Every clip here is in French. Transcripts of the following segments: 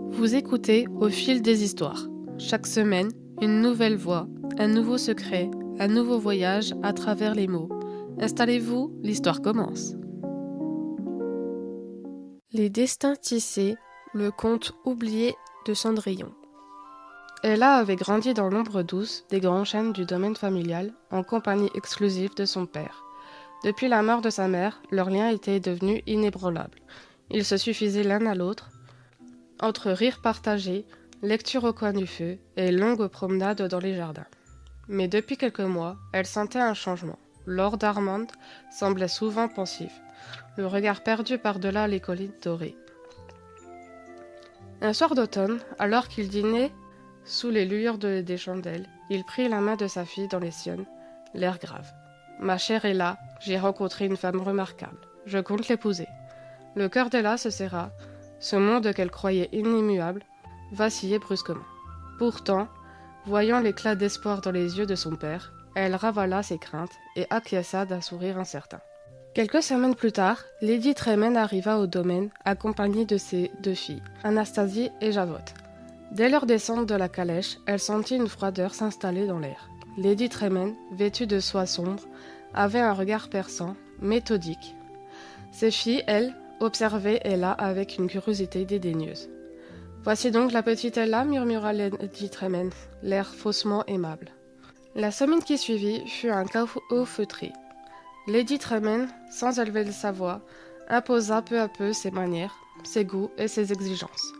Vous écoutez Au fil des histoires. Chaque semaine, une nouvelle voix, un nouveau secret, un nouveau voyage à travers les mots. Installez-vous, l'histoire commence. Les destins tissés, le conte oublié de Cendrillon. Ella avait grandi dans l'ombre douce des grands chênes du domaine familial, en compagnie exclusive de son père. Depuis la mort de sa mère, leur lien était devenu inébranlable. Ils se suffisaient l'un à l'autre, entre rires partagés, lecture au coin du feu et longues promenades dans les jardins. Mais depuis quelques mois, elle sentait un changement. Lord Armand semblait souvent pensif, le regard perdu par-delà les collines dorées. Un soir d'automne, alors qu'il dînait sous les lueurs des chandelles, il prit la main de sa fille dans les siennes, l'air grave. « Ma chère Ella, j'ai rencontré une femme remarquable. Je compte l'épouser. » Le cœur d'Ella se serra. Ce monde qu'elle croyait inimmuable vacillait brusquement. Pourtant, voyant l'éclat d'espoir dans les yeux de son père, elle ravala ses craintes et acquiesça d'un sourire incertain. Quelques semaines plus tard, Lady Tremaine arriva au domaine accompagnée de ses deux filles, Anastasie et Javotte. Dès leur descente de la calèche, elle sentit une froideur s'installer dans l'air. Lady Tremaine, vêtue de soie sombre, avait un regard perçant, méthodique. Ses filles, elles, observaient Ella avec une curiosité dédaigneuse. « Voici donc la petite Ella » murmura Lady Tremaine, l'air faussement aimable. La semaine qui suivit fut un chaos feutré. Lady Tremaine, sans élever sa voix, imposa peu à peu ses manières, ses goûts et ses exigences.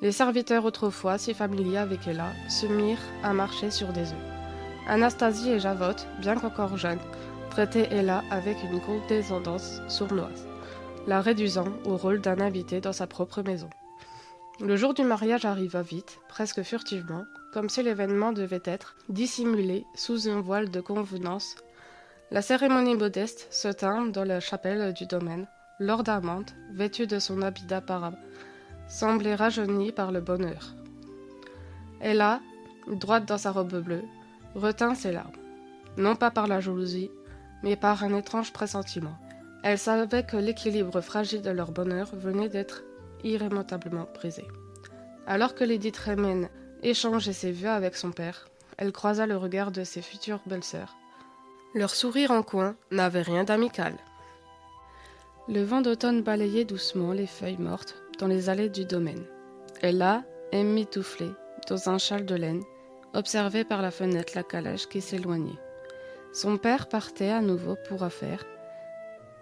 Les serviteurs autrefois si familiers avec Ella se mirent à marcher sur des œufs. Anastasie et Javotte, bien qu'encore jeunes, traitaient Ella avec une condescendance sournoise, la réduisant au rôle d'un invité dans sa propre maison. Le jour du mariage arriva vite, presque furtivement, comme si l'événement devait être dissimulé sous un voile de convenance. La cérémonie modeste se tint dans la chapelle du domaine. Lord Armand, vêtu de son habit d'apparat, semblait rajeuni par le bonheur. Ella, droite dans sa robe bleue, retint ses larmes, non pas par la jalousie, mais par un étrange pressentiment. Elle savait que l'équilibre fragile de leur bonheur venait d'être irrémédiablement brisé. Alors que Lady Tremaine échangeait ses vœux avec son père, elle croisa le regard de ses futures belles-sœurs. Leur sourire en coin n'avait rien d'amical. Le vent d'automne balayait doucement les feuilles mortes dans les allées du domaine. Ella, emmitouflée dans un châle de laine, observait par la fenêtre la calèche qui s'éloignait. Son père partait à nouveau pour affaires.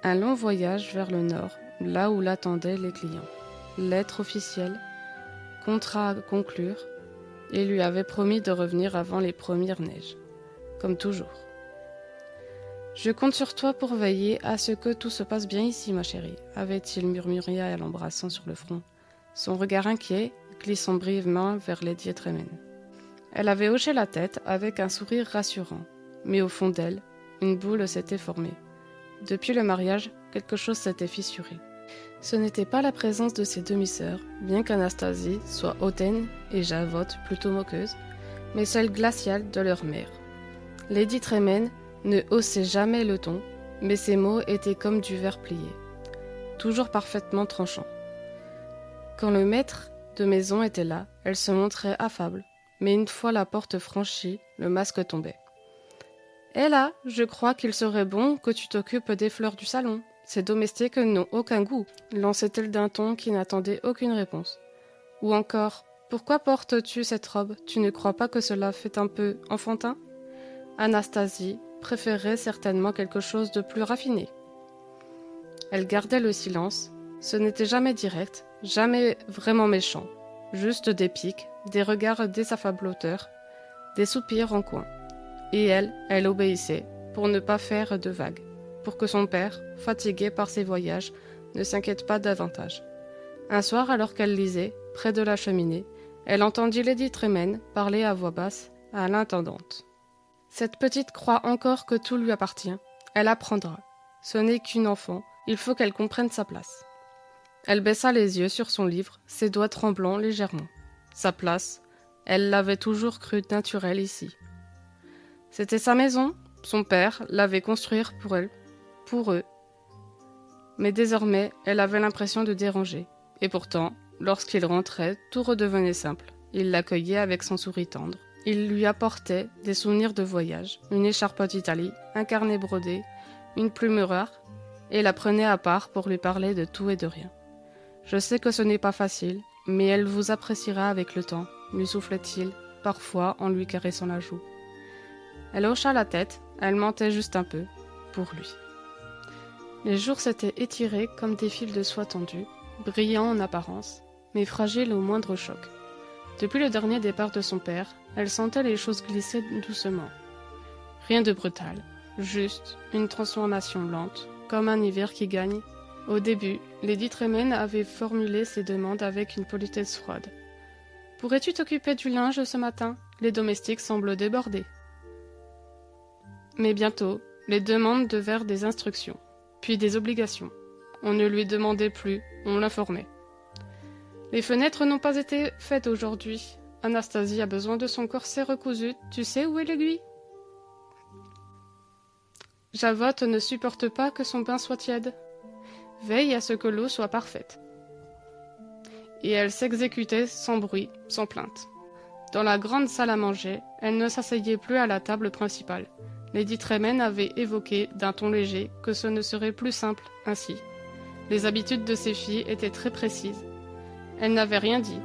Un long voyage vers le nord, là où l'attendaient les clients. Lettre officielle, contrat à conclure, et lui avait promis de revenir avant les premières neiges, comme toujours. « Je compte sur toi pour veiller à ce que tout se passe bien ici, ma chérie, » avait-il murmuré en l'embrassant sur le front, son regard inquiet glissant brièvement vers Lady Tremaine. Elle avait hoché la tête avec un sourire rassurant, mais au fond d'elle, une boule s'était formée. Depuis le mariage, quelque chose s'était fissuré. Ce n'était pas la présence de ses demi-sœurs, bien qu'Anastasie soit hautaine et Javotte plutôt moqueuse, mais celle glaciale de leur mère. Lady Tremaine ne haussait jamais le ton, mais ses mots étaient comme du verre plié, toujours parfaitement tranchants. Quand le maître de maison était là, elle se montrait affable, mais une fois la porte franchie, le masque tombait. « Ella, je crois qu'il serait bon que tu t'occupes des fleurs du salon. Ces domestiques n'ont aucun goût, » lançait-elle d'un ton qui n'attendait aucune réponse. Ou encore, « Pourquoi portes-tu cette robe ? Tu ne crois pas que cela fait un peu enfantin ?» Anastasie préférait certainement quelque chose de plus raffiné. Elle gardait le silence. Ce n'était jamais direct, jamais vraiment méchant. Juste des piques, des regards désaffabloteurs, des soupirs en coin. Et elle obéissait, pour ne pas faire de vagues, pour que son père, fatigué par ses voyages, ne s'inquiète pas davantage. Un soir, alors qu'elle lisait, près de la cheminée, elle entendit Lady Tremaine parler à voix basse à l'intendante. « Cette petite croit encore que tout lui appartient. Elle apprendra. Ce n'est qu'une enfant, il faut qu'elle comprenne sa place. » Elle baissa les yeux sur son livre, ses doigts tremblant légèrement. Sa place, elle l'avait toujours crue naturelle ici. C'était sa maison, son père l'avait construite pour elle, pour eux. Mais désormais, elle avait l'impression de déranger. Et pourtant, lorsqu'il rentrait, tout redevenait simple. Il l'accueillait avec son sourire tendre. Il lui apportait des souvenirs de voyage, une écharpe d'Italie, un carnet brodé, une plume rare, et la prenait à part pour lui parler de tout et de rien. « Je sais que ce n'est pas facile, mais elle vous appréciera avec le temps, » lui soufflait-il, parfois en lui caressant la joue. Elle hocha la tête, elle mentait juste un peu, pour lui. Les jours s'étaient étirés comme des fils de soie tendus, brillants en apparence, mais fragiles au moindre choc. Depuis le dernier départ de son père, elle sentait les choses glisser doucement. Rien de brutal, juste une transformation lente, comme un hiver qui gagne. Au début, Lady Tremaine avait formulé ses demandes avec une politesse froide. « Pourrais-tu t'occuper du linge ce matin ? Les domestiques semblent débordés. » Mais bientôt, les demandes devinrent des instructions, puis des obligations. On ne lui demandait plus, on l'informait. « Les fenêtres n'ont pas été faites aujourd'hui. Anastasie a besoin de son corset recousu. Tu sais où est l'aiguille ? Javotte ne supporte pas que son bain soit tiède. Veille à ce que l'eau soit parfaite. » Et elle s'exécutait sans bruit, sans plainte. Dans la grande salle à manger, elle ne s'asseyait plus à la table principale. Lady Tremaine avait évoqué d'un ton léger que ce ne serait plus simple ainsi. Les habitudes de ses filles étaient très précises. Elle n'avait rien dit.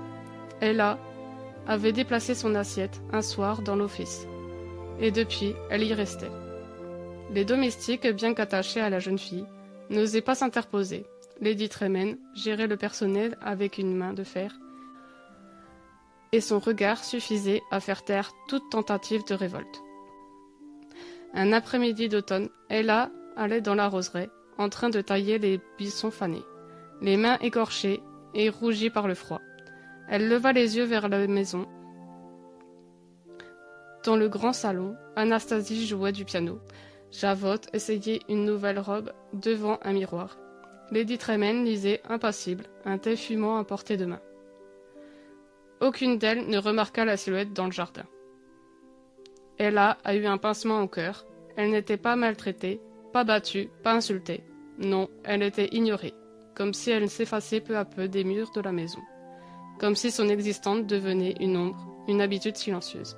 Ella avait déplacé son assiette un soir dans l'office. Et depuis, elle y restait. Les domestiques, bien qu'attachés à la jeune fille, n'osaient pas s'interposer. Lady Tremaine gérait le personnel avec une main de fer, et son regard suffisait à faire taire toute tentative de révolte. Un après-midi d'automne, Ella allait dans la roseraie, en train de tailler les buissons fanés, les mains écorchées et rougies par le froid. Elle leva les yeux vers la maison. Dans le grand salon, Anastasie jouait du piano. Javotte essayait une nouvelle robe devant un miroir. Lady Tremaine lisait impassible, un thé fumant à portée de main. Aucune d'elles ne remarqua la silhouette dans le jardin. Ella a eu un pincement au cœur. Elle n'était pas maltraitée, pas battue, pas insultée. Non, elle était ignorée, comme si elle s'effaçait peu à peu des murs de la maison, comme si son existence devenait une ombre, une habitude silencieuse.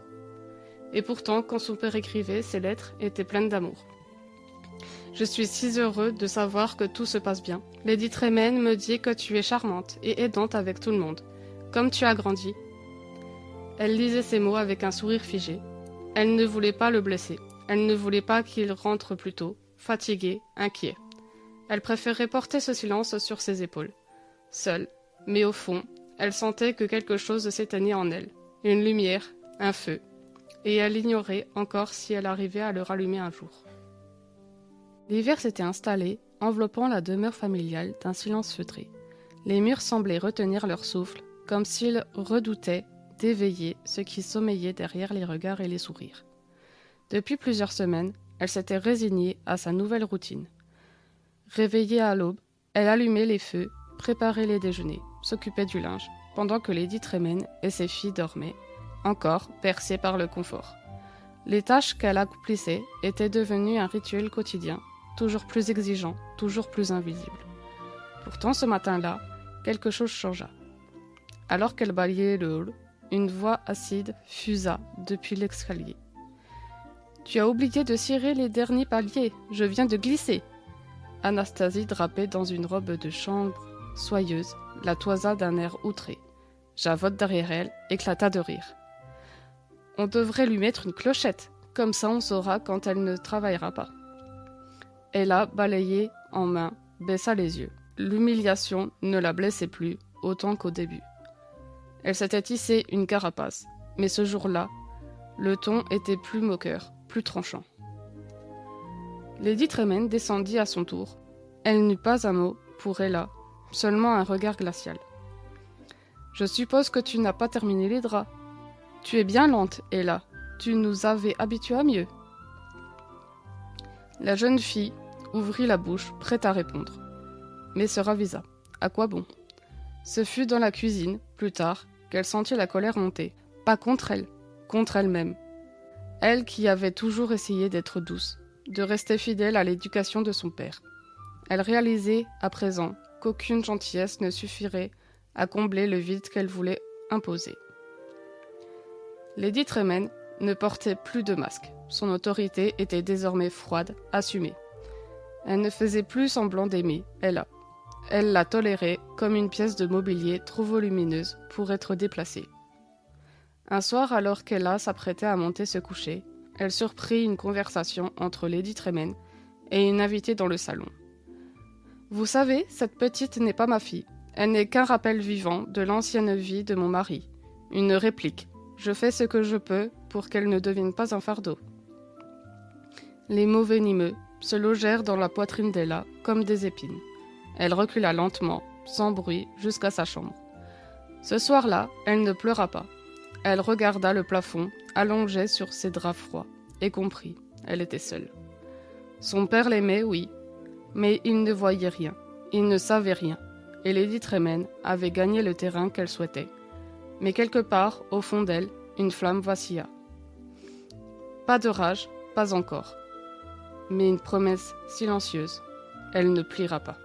Et pourtant, quand son père écrivait, ses lettres étaient pleines d'amour. « Je suis si heureux de savoir que tout se passe bien. Lady Tremaine me dit que tu es charmante et aidante avec tout le monde, comme tu as grandi. » Elle lisait ces mots avec un sourire figé. Elle ne voulait pas le blesser. Elle ne voulait pas qu'il rentre plus tôt, fatigué, inquiet. Elle préférait porter ce silence sur ses épaules. Seule, mais au fond, elle sentait que quelque chose s'éteignait en elle. Une lumière, un feu. Et elle ignorait encore si elle arrivait à le rallumer un jour. L'hiver s'était installé, enveloppant la demeure familiale d'un silence feutré. Les murs semblaient retenir leur souffle, comme s'ils redoutaient d'éveiller ce qui sommeillait derrière les regards et les sourires. Depuis plusieurs semaines, elle s'était résignée à sa nouvelle routine. Réveillée à l'aube, elle allumait les feux, préparait les déjeuners, s'occupait du linge, pendant que Lady Tremaine et ses filles dormaient, encore bercées par le confort. Les tâches qu'elle accomplissait étaient devenues un rituel quotidien, toujours plus exigeant, toujours plus invisible. Pourtant, ce matin-là, quelque chose changea. Alors qu'elle balayait le hall, une voix acide fusa depuis l'escalier. « Tu as oublié de cirer les derniers paliers, je viens de glisser !» Anastasie, drapée dans une robe de chambre soyeuse, la toisa d'un air outré. Javotte derrière elle éclata de rire. « On devrait lui mettre une clochette, comme ça on saura quand elle ne travaillera pas. » Ella, balayée en main, baissa les yeux. L'humiliation ne la blessait plus autant qu'au début. Elle s'était tissée une carapace, mais ce jour-là, le ton était plus moqueur, plus tranchant. Lady Tremaine descendit à son tour. Elle n'eut pas un mot pour Ella, seulement un regard glacial. « Je suppose que tu n'as pas terminé les draps. Tu es bien lente, Ella. Tu nous avais habitués à mieux. » La jeune fille ouvrit la bouche, prête à répondre, mais se ravisa. À quoi bon ? Ce fut dans la cuisine, plus tard, qu'elle sentit la colère monter. Pas contre elle, contre elle-même. Elle qui avait toujours essayé d'être douce, de rester fidèle à l'éducation de son père. Elle réalisait à présent qu'aucune gentillesse ne suffirait à combler le vide qu'elle voulait imposer. Lady Tremaine ne portait plus de masque. Son autorité était désormais froide, assumée. Elle ne faisait plus semblant d'aimer Ella. Elle la tolérait comme une pièce de mobilier trop volumineuse pour être déplacée. Un soir, alors qu'Ella s'apprêtait à monter se coucher, elle surprit une conversation entre Lady Tremaine et une invitée dans le salon. « Vous savez, cette petite n'est pas ma fille. Elle n'est qu'un rappel vivant de l'ancienne vie de mon mari. Une réplique. Je fais ce que je peux pour qu'elle ne devienne pas un fardeau. » Les mots venimeux se logèrent dans la poitrine d'Ella comme des épines. Elle recula lentement, sans bruit, jusqu'à sa chambre. Ce soir-là, elle ne pleura pas. Elle regarda le plafond, allongé sur ses draps froids, et comprit. Elle était seule. Son père l'aimait, oui, mais il ne voyait rien, il ne savait rien, et Lady Tremaine avait gagné le terrain qu'elle souhaitait. Mais quelque part, au fond d'elle, une flamme vacilla. Pas de rage, pas encore, mais une promesse silencieuse. Elle ne pliera pas.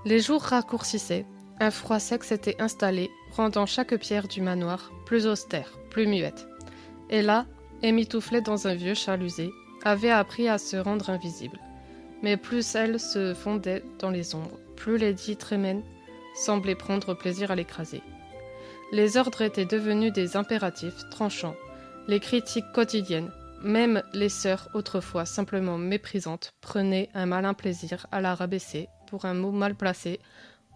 Les jours raccourcissaient, un froid sec s'était installé, rendant chaque pierre du manoir plus austère, plus muette. Et là, émitouflée dans un vieux chalusé, avait appris à se rendre invisible. Mais plus elle se fondait dans les ombres, plus Lady Tremaine semblait prendre plaisir à l'écraser. Les ordres étaient devenus des impératifs tranchants, les critiques quotidiennes, même les sœurs autrefois simplement méprisantes prenaient un malin plaisir à la rabaisser pour un mot mal placé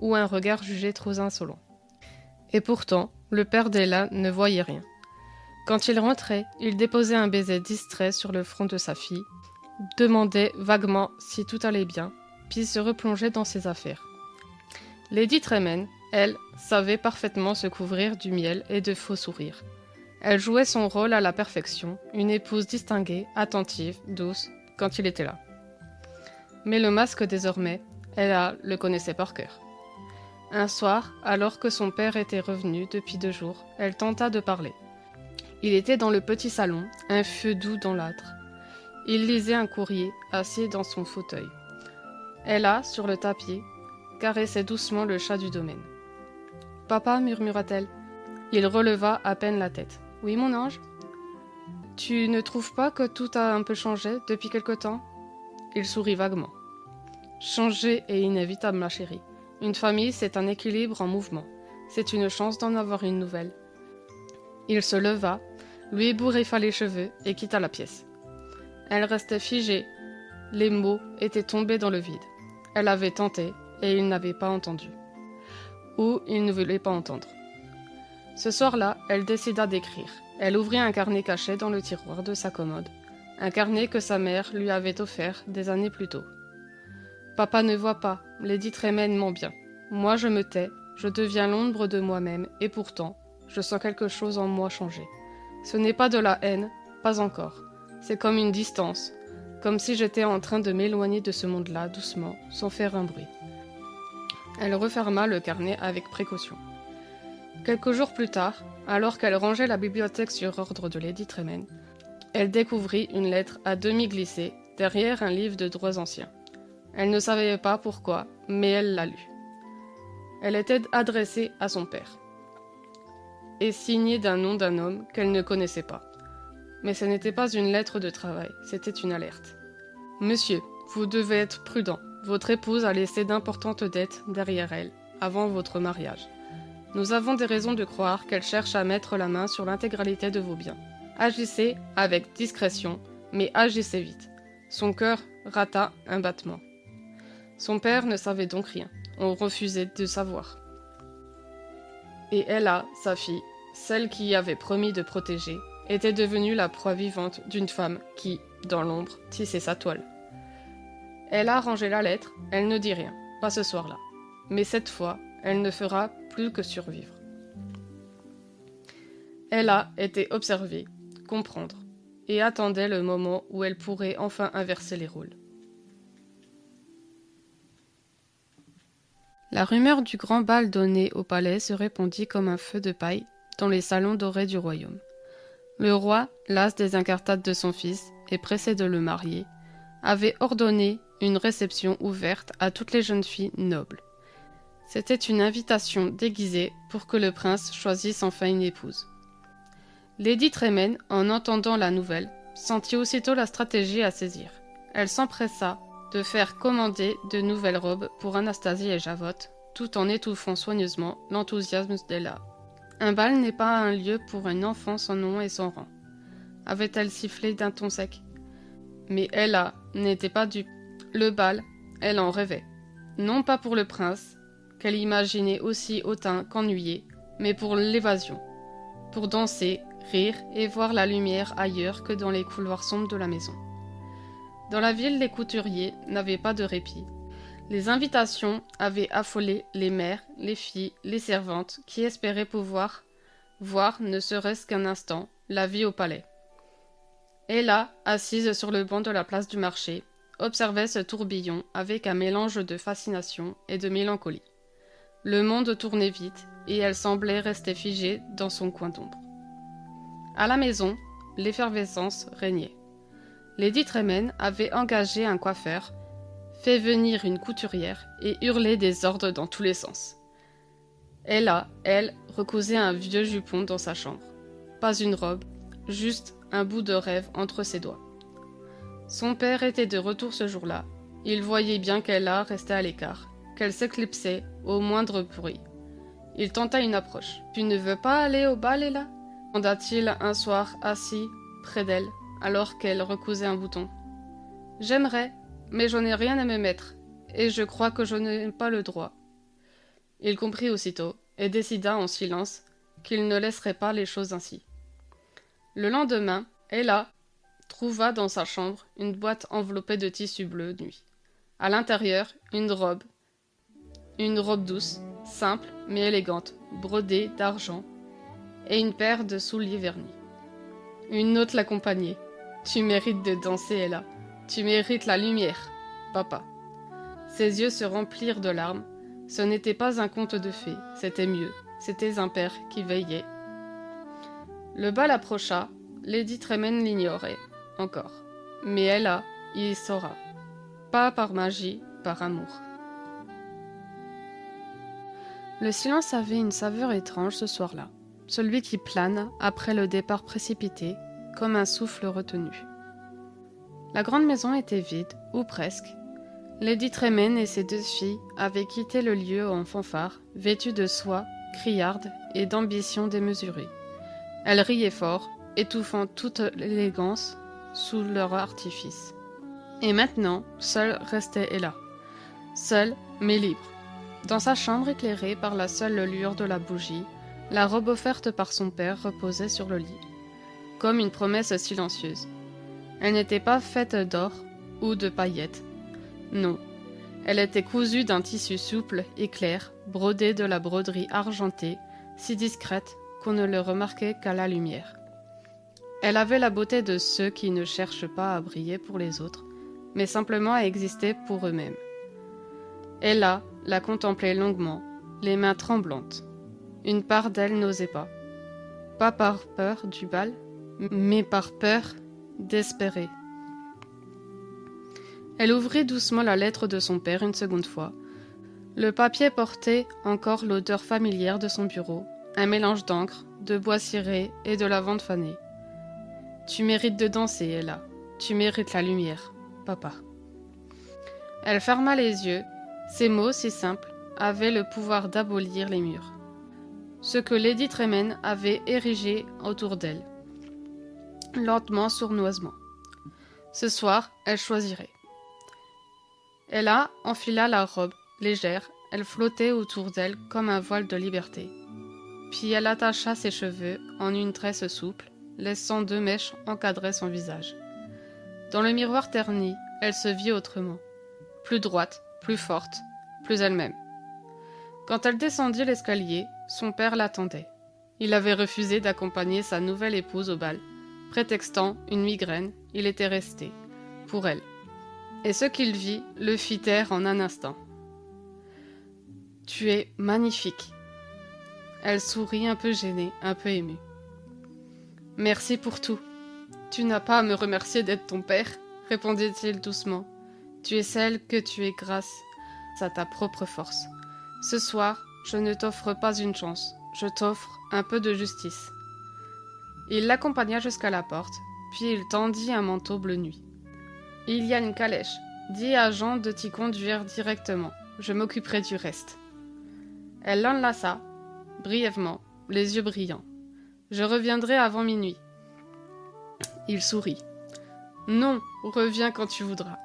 ou un regard jugé trop insolent. Et pourtant, le père d'Ella ne voyait rien. Quand il rentrait, il déposait un baiser distrait sur le front de sa fille, demandait vaguement si tout allait bien, puis se replongeait dans ses affaires. Lady Tremaine, elle, savait parfaitement se couvrir du miel et de faux sourires. Elle jouait son rôle à la perfection, une épouse distinguée, attentive, douce, quand il était là. Mais le masque désormais, Ella le connaissait par cœur. Un soir, alors que son père était revenu depuis 2 jours, elle tenta de parler. Il était dans le petit salon, un feu doux dans l'âtre. Il lisait un courrier, assis dans son fauteuil. Ella, sur le tapis, caressait doucement le chat du domaine. « Papa, murmura-t-elle. » Il releva à peine la tête. « Oui, mon ange ? Tu ne trouves pas que tout a un peu changé depuis quelque temps ?» Il sourit vaguement. « Changer est inévitable, ma chérie. Une famille, c'est un équilibre en mouvement. C'est une chance d'en avoir une nouvelle. » Il se leva, lui ébouriffa les cheveux et quitta la pièce. Elle restait figée. Les mots étaient tombés dans le vide. Elle avait tenté et il n'avait pas entendu. Ou il ne voulait pas entendre. Ce soir-là, elle décida d'écrire. Elle ouvrit un carnet caché dans le tiroir de sa commode. Un carnet que sa mère lui avait offert des années plus tôt. « Papa ne voit pas, Lady Tremaine ment bien. Moi je me tais, je deviens l'ombre de moi-même et pourtant, je sens quelque chose en moi changer. Ce n'est pas de la haine, pas encore. C'est comme une distance, comme si j'étais en train de m'éloigner de ce monde-là doucement, sans faire un bruit. » Elle referma le carnet avec précaution. Quelques jours plus tard, alors qu'elle rangeait la bibliothèque sur ordre de Lady Tremaine, elle découvrit une lettre à demi glissée derrière un livre de droits anciens. Elle ne savait pas pourquoi, mais elle l'a lu. Elle était adressée à son père et signée d'un nom d'un homme qu'elle ne connaissait pas. Mais ce n'était pas une lettre de travail, c'était une alerte. « Monsieur, vous devez être prudent. Votre épouse a laissé d'importantes dettes derrière elle, avant votre mariage. Nous avons des raisons de croire qu'elle cherche à mettre la main sur l'intégralité de vos biens. Agissez avec discrétion, mais agissez vite. » Son cœur rata un battement. Son père ne savait donc rien. On refusait de savoir. Et Ella, sa fille, celle qui avait promis de protéger, était devenue la proie vivante d'une femme qui, dans l'ombre, tissait sa toile. Elle a rangé la lettre, elle ne dit rien, pas ce soir-là. Mais cette fois, elle ne fera plus que survivre. Elle a été observée, comprendre, et attendait le moment où elle pourrait enfin inverser les rôles. La rumeur du grand bal donné au palais se répandit comme un feu de paille dans les salons dorés du royaume. Le roi, las des incartades de son fils et pressé de le marier, avait ordonné une réception ouverte à toutes les jeunes filles nobles. C'était une invitation déguisée pour que le prince choisisse enfin une épouse. Lady Tremaine, en entendant la nouvelle, sentit aussitôt la stratégie à saisir. Elle s'empressa de faire commander de nouvelles robes pour Anastasie et Javotte, tout en étouffant soigneusement l'enthousiasme d'Ella. Un bal n'est pas un lieu pour un enfant sans nom et sans rang, avait-elle sifflé d'un ton sec. Mais Ella n'était pas dupe. Le bal, elle en rêvait. Non pas pour le prince, qu'elle imaginait aussi hautain qu'ennuyé, mais pour l'évasion. Pour danser, rire et voir la lumière ailleurs que dans les couloirs sombres de la maison. Dans la ville, les couturiers n'avaient pas de répit. Les invitations avaient affolé les mères, les filles, les servantes, qui espéraient pouvoir voir, ne serait-ce qu'un instant, la vie au palais. Et là, assise sur le banc de la place du marché, observait ce tourbillon avec un mélange de fascination et de mélancolie. Le monde tournait vite, et elle semblait rester figée dans son coin d'ombre. À la maison, l'effervescence régnait. Lady Tremaine avait engagé un coiffeur, fait venir une couturière et hurlé des ordres dans tous les sens. Ella, elle, recousait un vieux jupon dans sa chambre. Pas une robe, juste un bout de rêve entre ses doigts. Son père était de retour ce jour-là. Il voyait bien qu'Ella restait à l'écart, qu'elle s'éclipsait au moindre bruit. Il tenta une approche. « Tu ne veux pas aller au bal, Ella ?» demanda-t-il un soir assis près d'elle, alors qu'elle recousait un bouton. « J'aimerais, mais je n'ai rien à me mettre, et je crois que je n'ai pas le droit. » Il comprit aussitôt, et décida en silence qu'il ne laisserait pas les choses ainsi. Le lendemain, Ella trouva dans sa chambre une boîte enveloppée de tissu bleu nuit. À l'intérieur, une robe douce, simple mais élégante, brodée d'argent, et une paire de souliers vernis. Une note l'accompagnait. « Tu mérites de danser, Ella. Tu mérites la lumière, papa. » Ses yeux se remplirent de larmes. Ce n'était pas un conte de fées, c'était mieux. C'était un père qui veillait. Le bal approcha. Lady Tremaine l'ignorait encore. Mais Ella y saura. Pas par magie, par amour. Le silence avait une saveur étrange ce soir-là. Celui qui plane après le départ précipité, comme un souffle retenu. La grande maison était vide, ou presque. Lady Tremaine et ses deux filles avaient quitté le lieu en fanfare, vêtues de soie, criardes et d'ambition démesurée. Elles riaient fort, étouffant toute l'élégance sous leur artifice. Et maintenant, seule restait Ella. Seule, mais libre. Dans sa chambre éclairée par la seule lueur de la bougie, la robe offerte par son père reposait sur le lit, comme une promesse silencieuse. Elle n'était pas faite d'or ou de paillettes. Non, elle était cousue d'un tissu souple et clair, brodé de la broderie argentée, si discrète qu'on ne le remarquait qu'à la lumière. Elle avait la beauté de ceux qui ne cherchent pas à briller pour les autres, mais simplement à exister pour eux-mêmes. Ella la contemplait longuement, les mains tremblantes. Une part d'elle n'osait pas. Pas par peur du bal, mais par peur d'espérer. Elle ouvrit doucement la lettre de son père une seconde fois. Le papier portait encore l'odeur familière de son bureau, un mélange d'encre, de bois ciré et de lavande fanée. « Tu mérites de danser, Ella. Tu mérites la lumière, papa. » Elle ferma les yeux. Ces mots si simples avaient le pouvoir d'abolir les murs. Ce que Lady Tremaine avait érigé autour d'elle, lentement, sournoisement. Ce soir, elle choisirait. Ella enfila la robe, légère, elle flottait autour d'elle comme un voile de liberté. Puis elle attacha ses cheveux en une tresse souple, laissant deux mèches encadrer son visage. Dans le miroir terni, elle se vit autrement, plus droite, plus forte, plus elle-même. Quand elle descendit l'escalier, son père l'attendait. Il avait refusé d'accompagner sa nouvelle épouse au bal. Prétextant une migraine, il était resté, pour elle. Et ce qu'il vit le fit taire en un instant. « Tu es magnifique. » Elle sourit un peu gênée, un peu émue. « Merci pour tout. Tu n'as pas à me remercier d'être ton père, » répondit-il doucement. « Tu es celle que tu es grâce à ta propre force. Ce soir, je ne t'offre pas une chance, je t'offre un peu de justice. Il l'accompagna jusqu'à la porte, puis il tendit un manteau bleu nuit. Il y a une calèche. Dis à Jean de t'y conduire directement. Je m'occuperai du reste. Elle l'enlaça, brièvement, les yeux brillants. Je reviendrai avant minuit. Il sourit. Non, reviens quand tu voudras.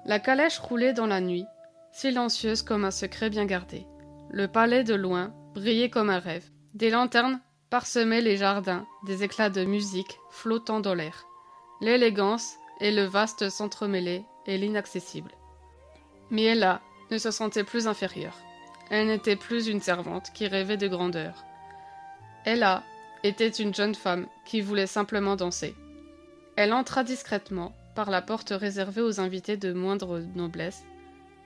La calèche roulait dans la nuit, silencieuse comme un secret bien gardé. Le palais de loin brillait comme un rêve. Des lanternes parsemaient les jardins, des éclats de musique flottant dans l'air. L'élégance et le vaste s'entremêlaient et l'inaccessible. Mais Ella ne se sentait plus inférieure. Elle n'était plus une servante qui rêvait de grandeur. Ella était une jeune femme qui voulait simplement danser. Elle entra discrètement par la porte réservée aux invités de moindre noblesse,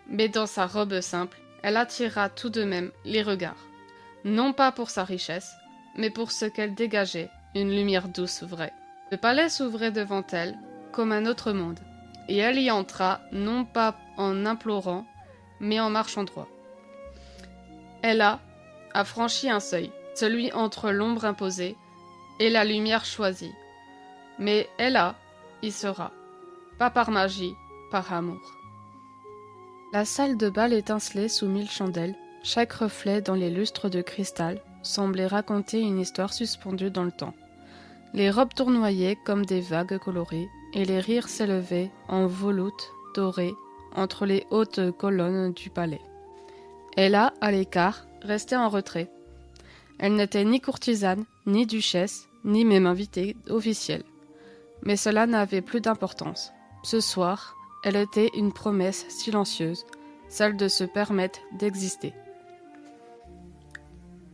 mais dans sa robe simple, elle attira tout de même les regards, non pas pour sa richesse, mais pour ce qu'elle dégageait, une lumière douce vraie. Le palais s'ouvrait devant elle comme un autre monde, et elle y entra non pas en implorant, mais en marchant droit. Ella a franchi un seuil, celui entre l'ombre imposée et la lumière choisie. Mais Ella y sera, pas par magie, par amour. La salle de bal étincelait sous 1000 chandelles, chaque reflet dans les lustres de cristal semblait raconter une histoire suspendue dans le temps. Les robes tournoyaient comme des vagues colorées, et les rires s'élevaient en volutes dorées entre les hautes colonnes du palais. Ella, à l'écart, restait en retrait. Elle n'était ni courtisane, ni duchesse, ni même invitée officielle. Mais cela n'avait plus d'importance. Ce soir, elle était une promesse silencieuse, celle de se permettre d'exister.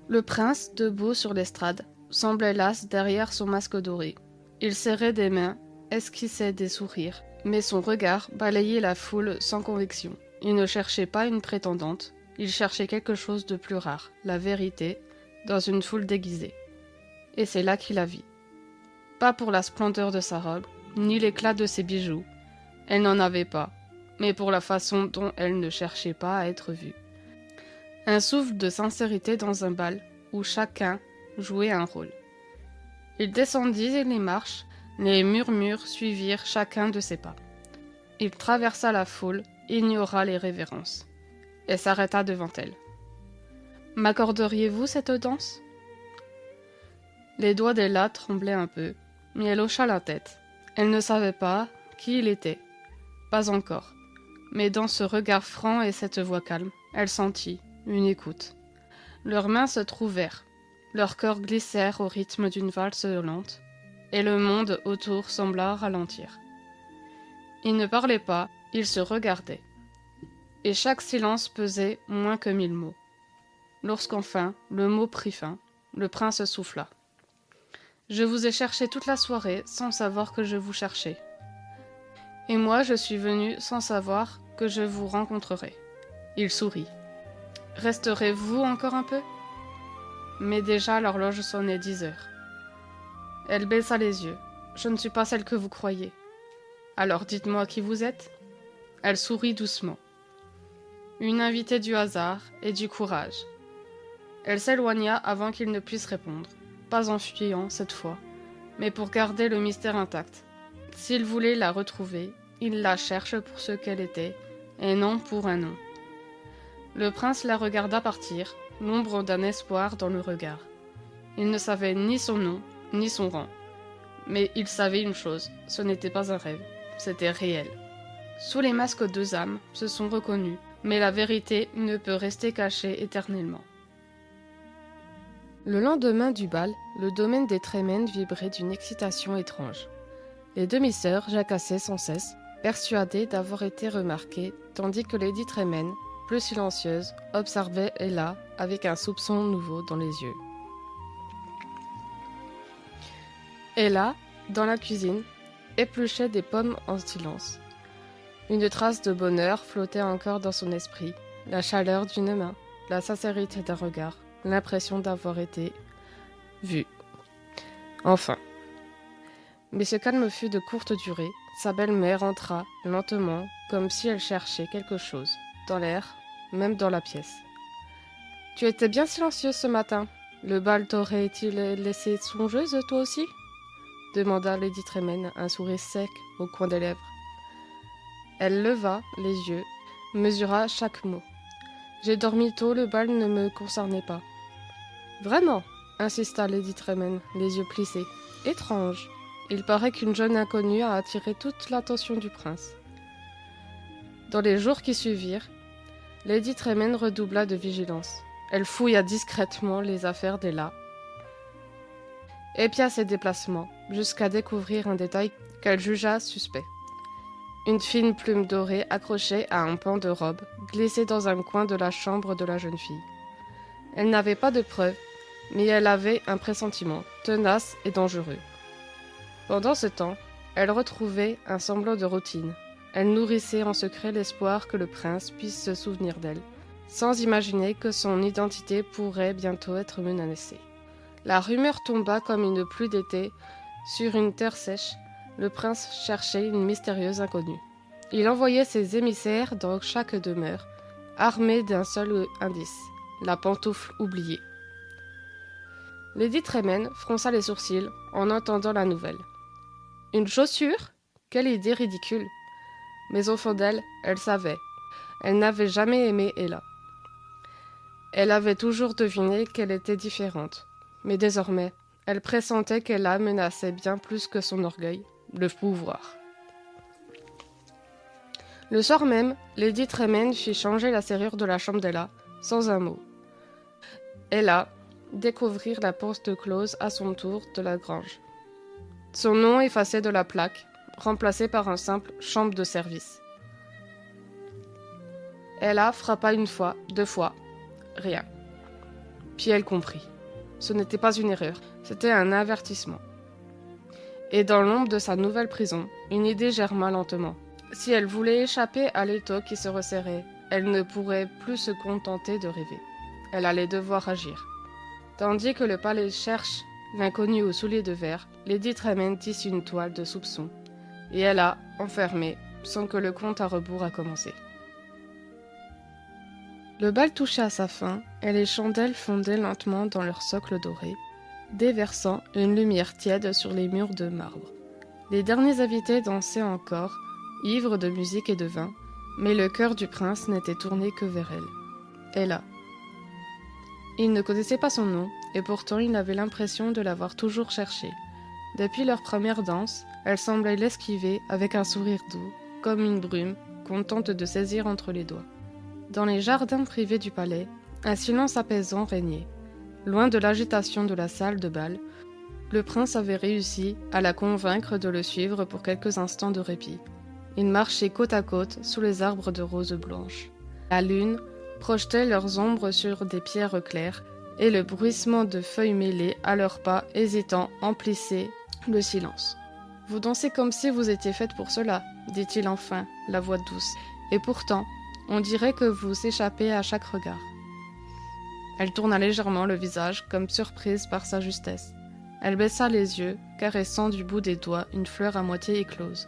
Le prince, debout sur l'estrade, semblait las derrière son masque doré. Il serrait des mains, esquissait des sourires, mais son regard balayait la foule sans conviction. Il ne cherchait pas une prétendante, il cherchait quelque chose de plus rare, la vérité, dans une foule déguisée. Et c'est là qu'il la vit. Pas pour la splendeur de sa robe, ni l'éclat de ses bijoux. Elle n'en avait pas, mais pour la façon dont elle ne cherchait pas à être vue. Un souffle de sincérité dans un bal où chacun jouait un rôle. Il descendit les marches, les murmures suivirent chacun de ses pas. Il traversa la foule, ignora les révérences, et s'arrêta devant elle. « M'accorderiez-vous cette danse ?» Les doigts d'Ella tremblaient un peu, mais elle hocha la tête. Elle ne savait pas qui il était. Pas encore. Mais dans ce regard franc et cette voix calme, elle sentit une écoute. Leurs mains se trouvèrent, leurs corps glissèrent au rythme d'une valse lente, et le monde autour sembla ralentir. Ils ne parlaient pas, ils se regardaient. Et chaque silence pesait moins que 1000 mots. Lorsqu'enfin le mot prit fin, le prince souffla. « Je vous ai cherché toute la soirée sans savoir que je vous cherchais. Et moi je suis venu sans savoir que je vous rencontrerais. » Il sourit. « Resterez-vous encore un peu ?» Mais déjà l'horloge sonnait 10 heures. Elle baissa les yeux. « Je ne suis pas celle que vous croyez. »« Alors dites-moi qui vous êtes ?» Elle sourit doucement. « Une invitée du hasard et du courage. » Elle s'éloigna avant qu'il ne puisse répondre, pas en fuyant cette fois, mais pour garder le mystère intact. S'il voulait la retrouver, il la cherche pour ce qu'elle était, et non pour un nom. Le prince la regarda partir, l'ombre d'un espoir dans le regard. Il ne savait ni son nom, ni son rang. Mais il savait une chose, ce n'était pas un rêve, c'était réel. Sous les masques, 2 âmes se sont reconnues, mais la vérité ne peut rester cachée éternellement. Le lendemain du bal, le domaine des Trémènes vibrait d'une excitation étrange. Les demi-sœurs jacassaient sans cesse, persuadées d'avoir été remarquées, tandis que Lady Trémène, plus silencieuse, observait Ella avec un soupçon nouveau dans les yeux. Ella, dans la cuisine, épluchait des pommes en silence. Une trace de bonheur flottait encore dans son esprit, la chaleur d'une main, la sincérité d'un regard, l'impression d'avoir été vue. Enfin. Mais ce calme fut de courte durée, Sa belle-mère entra, lentement, comme si elle cherchait quelque chose, dans l'air, même dans la pièce. « Tu étais bien silencieuse ce matin. Le bal t'aurait-il laissé songeuse, toi aussi ?» demanda Lady Tremaine, un sourire sec au coin des lèvres. Elle leva les yeux, mesura chaque mot. « J'ai dormi tôt, le bal ne me concernait pas. »« Vraiment ?» insista Lady Tremaine, les yeux plissés. « Étrange. Il paraît qu'une jeune inconnue a attiré toute l'attention du prince. » Dans les jours qui suivirent, Lady Tremaine redoubla de vigilance. Elle fouilla discrètement les affaires d'Ella, épia ses déplacements, jusqu'à découvrir un détail qu'elle jugea suspect. Une fine plume dorée accrochée à un pan de robe, glissée dans un coin de la chambre de la jeune fille. Elle n'avait pas de preuves, mais elle avait un pressentiment, tenace et dangereux. Pendant ce temps, elle retrouvait un semblant de routine. Elle nourrissait en secret l'espoir que le prince puisse se souvenir d'elle, sans imaginer que son identité pourrait bientôt être menacée. La rumeur tomba comme une pluie d'été sur une terre sèche. Le prince cherchait une mystérieuse inconnue. Il envoyait ses émissaires dans chaque demeure, armés d'un seul indice, la pantoufle oubliée. Lady Tremaine fronça les sourcils en entendant la nouvelle. Une chaussure ? Quelle idée ridicule ! Mais au fond d'elle, elle savait. Elle n'avait jamais aimé Ella. Elle avait toujours deviné qu'elle était différente. Mais désormais, elle pressentait qu'elle la menaçait bien plus que son orgueil, le pouvoir. Le soir même, Lady Tremaine fit changer la serrure de la chambre d'Ella, sans un mot. Ella découvrit la porte close à son tour de la grange. Son nom effacé de la plaque, remplacé par un simple « chambre de service ». Ella frappa une fois, 2 fois, rien. Puis elle comprit. Ce n'était pas une erreur, c'était un avertissement. Et dans l'ombre de sa nouvelle prison, une idée germa lentement. Si elle voulait échapper à l'étau qui se resserrait, elle ne pourrait plus se contenter de rêver. Elle allait devoir agir. Tandis que le palais cherche l'inconnu aux souliers de verre, Lady Tremaine tisse une toile de soupçon. Et elle a enfermé, sans que le compte à rebours a commencé. Le bal touchait à sa fin, et les chandelles fondaient lentement dans leur socle doré, déversant une lumière tiède sur les murs de marbre. Les derniers invités dansaient encore, ivres de musique et de vin, mais le cœur du prince n'était tourné que vers elle. Ella. Il ne connaissait pas son nom, et pourtant il avait l'impression de l'avoir toujours cherché. Depuis leur première danse, elle semblait l'esquiver avec un sourire doux, comme une brume, qu'on tente de saisir entre les doigts. Dans les jardins privés du palais, un silence apaisant régnait. Loin de l'agitation de la salle de bal, le prince avait réussi à la convaincre de le suivre pour quelques instants de répit. Ils marchaient côte à côte sous les arbres de roses blanches. La lune projetait leurs ombres sur des pierres claires, et le bruissement de feuilles mêlées à leurs pas hésitants emplissait le silence. « Vous dansez comme si vous étiez faite pour cela, » dit-il enfin, la voix douce. « Et pourtant, on dirait que vous échappez à chaque regard. » Elle tourna légèrement le visage, comme surprise par sa justesse. Elle baissa les yeux, caressant du bout des doigts une fleur à moitié éclose.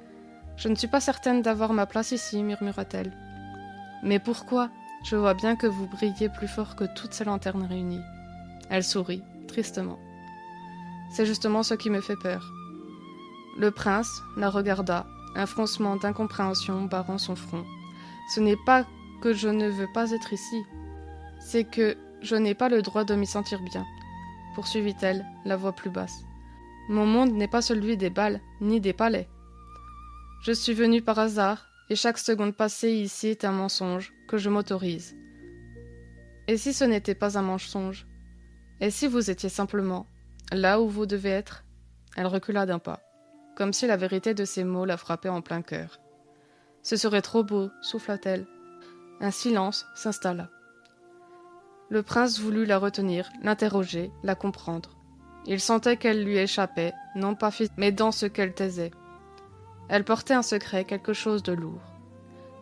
« Je ne suis pas certaine d'avoir ma place ici, murmura-t-elle. « Mais pourquoi ? Je vois bien que vous brillez plus fort que toutes ces lanternes réunies. » Elle sourit, tristement. « C'est justement ce qui me fait peur. » Le prince la regarda, un froncement d'incompréhension barrant son front. « Ce n'est pas que je ne veux pas être ici. C'est que je n'ai pas le droit de m'y sentir bien, » poursuivit-elle, la voix plus basse. « Mon monde n'est pas celui des bals, ni des palais. Je suis venue par hasard, et chaque seconde passée ici est un mensonge que je m'autorise. Et si ce n'était pas un mensonge ? Et si vous étiez simplement là où vous devez être ? » Elle recula d'un pas, comme si la vérité de ces mots la frappait en plein cœur. « Ce serait trop beau, souffla-t-elle. » Un silence s'installa. Le prince voulut la retenir, l'interroger, la comprendre. Il sentait qu'elle lui échappait, non pas physiquement, mais dans ce qu'elle taisait. Elle portait un secret, quelque chose de lourd,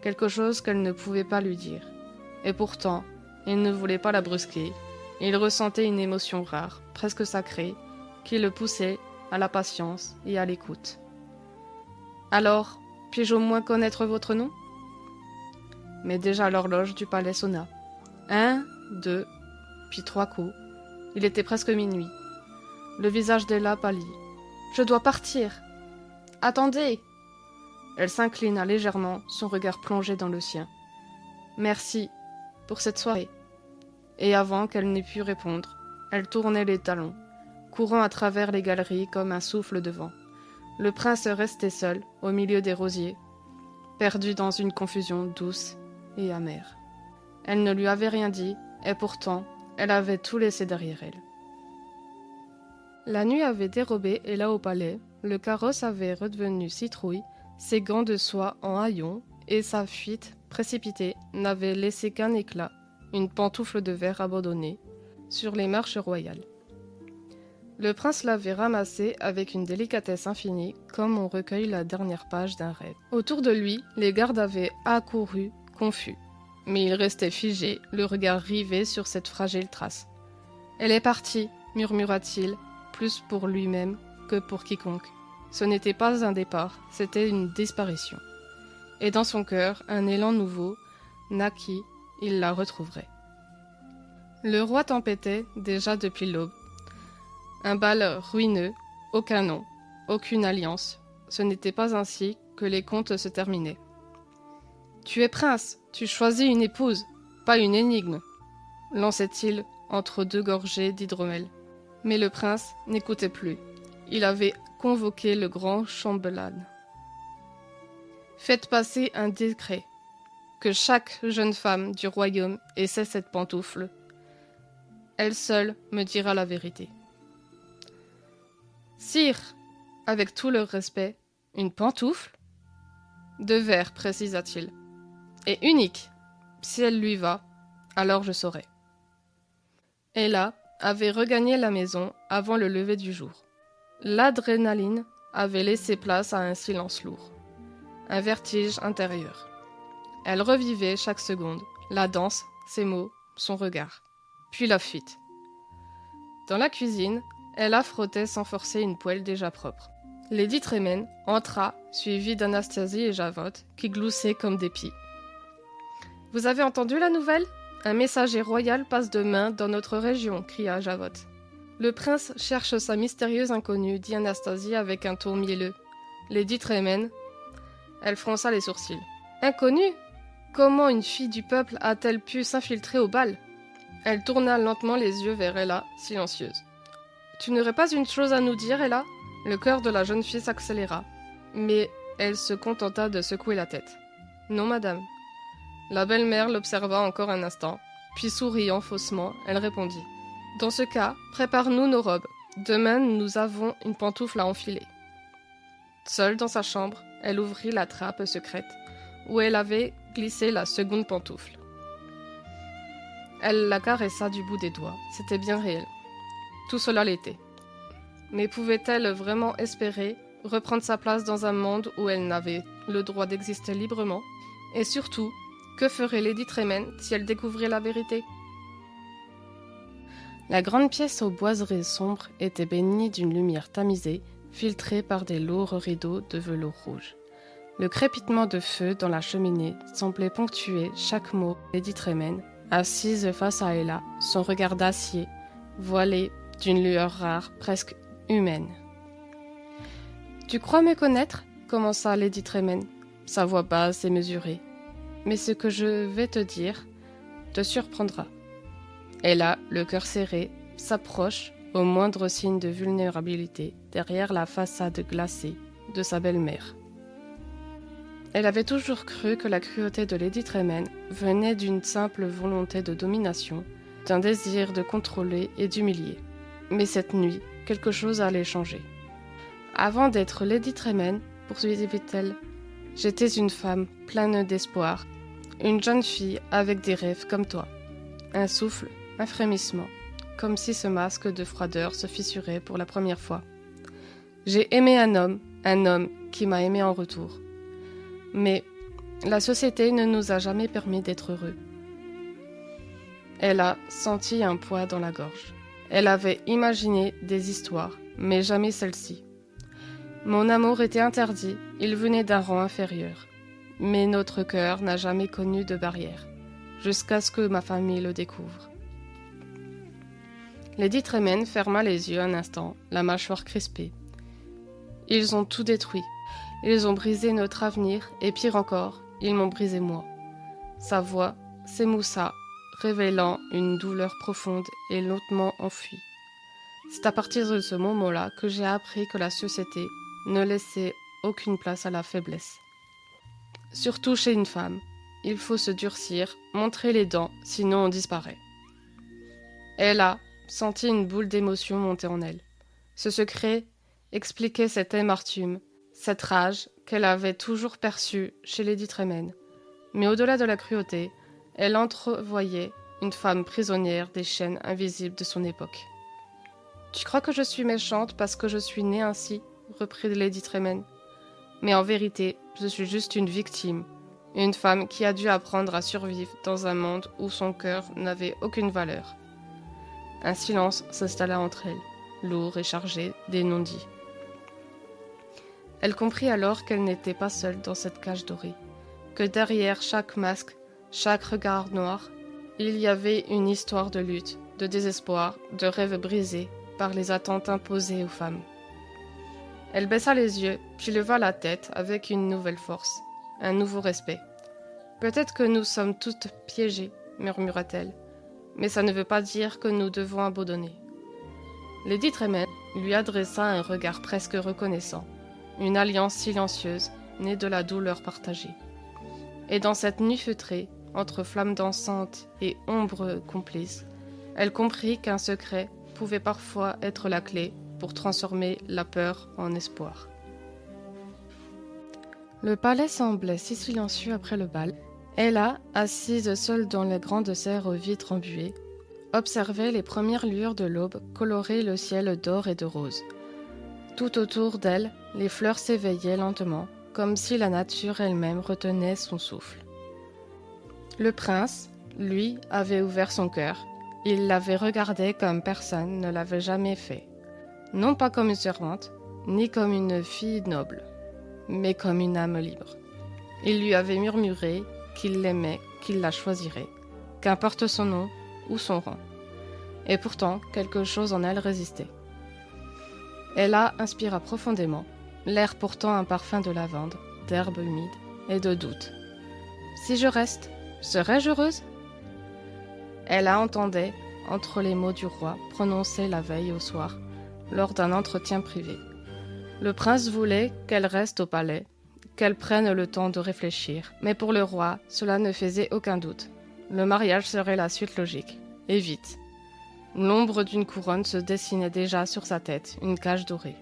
quelque chose qu'elle ne pouvait pas lui dire. Et pourtant, il ne voulait pas la brusquer. Il ressentait une émotion rare, presque sacrée, qui le poussait à la patience et à l'écoute. Alors, puis-je au moins connaître votre nom ? Mais déjà l'horloge du palais sonna. 1, 2, puis 3 coups. Il était presque minuit. Le visage d'Ella pâlit. « Je dois partir !»« Attendez !» Elle s'inclina légèrement, son regard plongé dans le sien. « Merci pour cette soirée. » Et avant qu'elle n'ait pu répondre, elle tournait les talons, courant à travers les galeries comme un souffle de vent. Le prince restait seul, au milieu des rosiers, perdu dans une confusion douce et amère. Elle ne lui avait rien dit, et pourtant, elle avait tout laissé derrière elle. La nuit avait dérobé Ella au palais, le carrosse avait redevenu citrouille, ses gants de soie en haillons, et sa fuite, précipitée, n'avait laissé qu'un éclat, une pantoufle de verre abandonnée, sur les marches royales. Le prince l'avait ramassée avec une délicatesse infinie, comme on recueille la dernière page d'un rêve. Autour de lui, les gardes avaient accouru, confus. Mais il restait figé, le regard rivé sur cette fragile trace. « Elle est partie », murmura-t-il, plus pour lui-même que pour quiconque. Ce n'était pas un départ, c'était une disparition. Et dans son cœur, un élan nouveau naquit, il la retrouverait. Le roi tempêtait déjà depuis l'aube. Un bal ruineux, aucun nom, aucune alliance. Ce n'était pas ainsi que les contes se terminaient. « Tu es prince, tu choisis une épouse, pas une énigme », lançait-il entre deux gorgées d'hydromel. Mais le prince n'écoutait plus. Il avait convoqué le grand chambellan. « Faites passer un décret, que chaque jeune femme du royaume essaie cette pantoufle. Elle seule me dira la vérité. » « Sire, avec tout le respect, une pantoufle ? De verre, précisa-t-il. Et unique. Si elle lui va, alors je saurai. » Ella avait regagné la maison avant le lever du jour. L'adrénaline avait laissé place à un silence lourd, un vertige intérieur. Elle revivait chaque seconde, la danse, ses mots, son regard. Puis la fuite. Dans la cuisine, Ella frottait sans forcer une poêle déjà propre. Lady Tremaine entra, suivie d'Anastasie et Javotte, qui gloussaient comme des pies. « Vous avez entendu la nouvelle ? Un messager royal passe demain dans notre région, cria Javotte. Le prince cherche sa mystérieuse inconnue, dit Anastasie avec un ton mielleux. Lady Tremaine, elle fronça les sourcils. Inconnue ? Comment une fille du peuple a-t-elle pu s'infiltrer au bal ? Elle tourna lentement les yeux vers Ella, silencieuse. Tu n'aurais pas une chose à nous dire, Ella ? Le cœur de la jeune fille s'accéléra, mais elle se contenta de secouer la tête. Non, madame. La belle-mère l'observa encore un instant, puis souriant faussement, elle répondit. Dans ce cas, prépare-nous nos robes. Demain, nous avons une pantoufle à enfiler. Seule dans sa chambre, elle ouvrit la trappe secrète, où elle avait glissé la seconde pantoufle. Elle la caressa du bout des doigts, c'était bien réel. Tout cela l'était. Mais pouvait-elle vraiment espérer reprendre sa place dans un monde où elle n'avait le droit d'exister librement ? Et surtout, que ferait Lady Tremaine si elle découvrait la vérité ? La grande pièce aux boiseries sombres était baignée d'une lumière tamisée, filtrée par des lourds rideaux de velours rouge. Le crépitement de feu dans la cheminée semblait ponctuer chaque mot. Lady Tremaine, assise face à Ella, son regard d'acier, voilé d'une lueur rare, presque humaine. « Tu crois me connaître ?» commença Lady Tremaine, sa voix basse et mesurée. « Mais ce que je vais te dire te surprendra. » Ella, le cœur serré, s'approche au moindre signe de vulnérabilité derrière la façade glacée de sa belle-mère. Elle avait toujours cru que la cruauté de Lady Tremaine venait d'une simple volonté de domination, d'un désir de contrôler et d'humilier. Mais cette nuit, quelque chose allait changer. Avant d'être Lady Tremaine, poursuivit-elle, j'étais une femme pleine d'espoir, une jeune fille avec des rêves comme toi. Un souffle, un frémissement, comme si ce masque de froideur se fissurait pour la première fois. J'ai aimé un homme qui m'a aimé en retour. Mais la société ne nous a jamais permis d'être heureux. Elle a senti un poids dans la gorge. Elle avait imaginé des histoires, mais jamais celle-ci. Mon amour était interdit, il venait d'un rang inférieur. Mais notre cœur n'a jamais connu de barrière, jusqu'à ce que ma famille le découvre. Lady Tremaine ferma les yeux un instant, la mâchoire crispée. Ils ont tout détruit. Ils ont brisé notre avenir, et pire encore, ils m'ont brisé moi. Sa voix s'émoussa, révélant une douleur profonde et lentement enfuie. C'est à partir de ce moment-là que j'ai appris que la société ne laissait aucune place à la faiblesse. Surtout chez une femme. Il faut se durcir, montrer les dents, sinon on disparaît. Elle a senti une boule d'émotion monter en elle. Ce secret expliquait cette amertume, cette rage qu'elle avait toujours perçue chez Lady Tremaine. Mais au-delà de la cruauté, elle entrevoyait une femme prisonnière des chaînes invisibles de son époque. « Tu crois que je suis méchante parce que je suis née ainsi ?» reprit Lady Tremaine. « Mais en vérité, je suis juste une victime, une femme qui a dû apprendre à survivre dans un monde où son cœur n'avait aucune valeur. » Un silence s'installa entre elles, lourd et chargé des non-dits. Elle comprit alors qu'elle n'était pas seule dans cette cage dorée, que derrière chaque masque, chaque regard noir, il y avait une histoire de lutte, de désespoir, de rêves brisés par les attentes imposées aux femmes. Elle baissa les yeux, puis leva la tête avec une nouvelle force, un nouveau respect. « Peut-être que nous sommes toutes piégées, » murmura-t-elle, « mais ça ne veut pas dire que nous devons abandonner. » Lady Tremaine lui adressa un regard presque reconnaissant, une alliance silencieuse née de la douleur partagée. Et dans cette nuit feutrée, entre flammes dansantes et ombres complices, elle comprit qu'un secret pouvait parfois être la clé pour transformer la peur en espoir. Le palais semblait si silencieux après le bal. Ella, assise seule dans les grandes serres aux vitres embuées, observait les premières lueurs de l'aube colorer le ciel d'or et de rose. Tout autour d'elle, les fleurs s'éveillaient lentement, comme si la nature elle-même retenait son souffle. Le prince, lui, avait ouvert son cœur. Il l'avait regardée comme personne ne l'avait jamais fait. Non pas comme une servante, ni comme une fille noble, mais comme une âme libre. Il lui avait murmuré qu'il l'aimait, qu'il la choisirait, qu'importe son nom ou son rang. Et pourtant, quelque chose en elle résistait. Ella inspira profondément, l'air portant un parfum de lavande, d'herbe humide et de doute. « Si je reste, serais-je heureuse ?» Ella entendait, entre les mots du roi prononcés la veille au soir, lors d'un entretien privé. Le prince voulait qu'elle reste au palais, qu'elle prenne le temps de réfléchir. Mais pour le roi, cela ne faisait aucun doute. Le mariage serait la suite logique. Et vite. L'ombre d'une couronne se dessinait déjà sur sa tête, une cage dorée.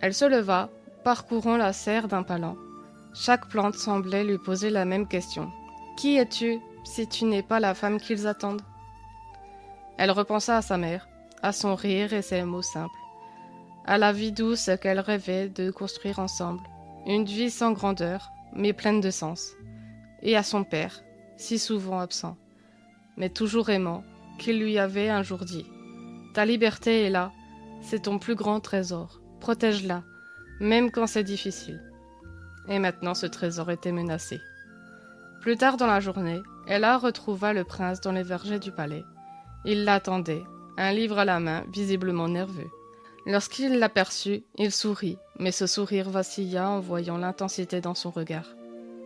Elle se leva, parcourant la serre d'un palan. Chaque plante semblait lui poser la même question. « Qui es-tu si tu n'es pas la femme qu'ils attendent ?» Elle repensa à sa mère, à son rire et ses mots simples, à la vie douce qu'elle rêvait de construire ensemble, une vie sans grandeur, mais pleine de sens, et à son père, si souvent absent, mais toujours aimant, qui lui avait un jour dit « Ta liberté est là, c'est ton plus grand trésor, protège-la, même quand c'est difficile. » Et maintenant ce trésor était menacé. Plus tard dans la journée, Ella retrouva le prince dans les vergers du palais. Il l'attendait, un livre à la main, visiblement nerveux. Lorsqu'il l'aperçut, il sourit, mais ce sourire vacilla en voyant l'intensité dans son regard.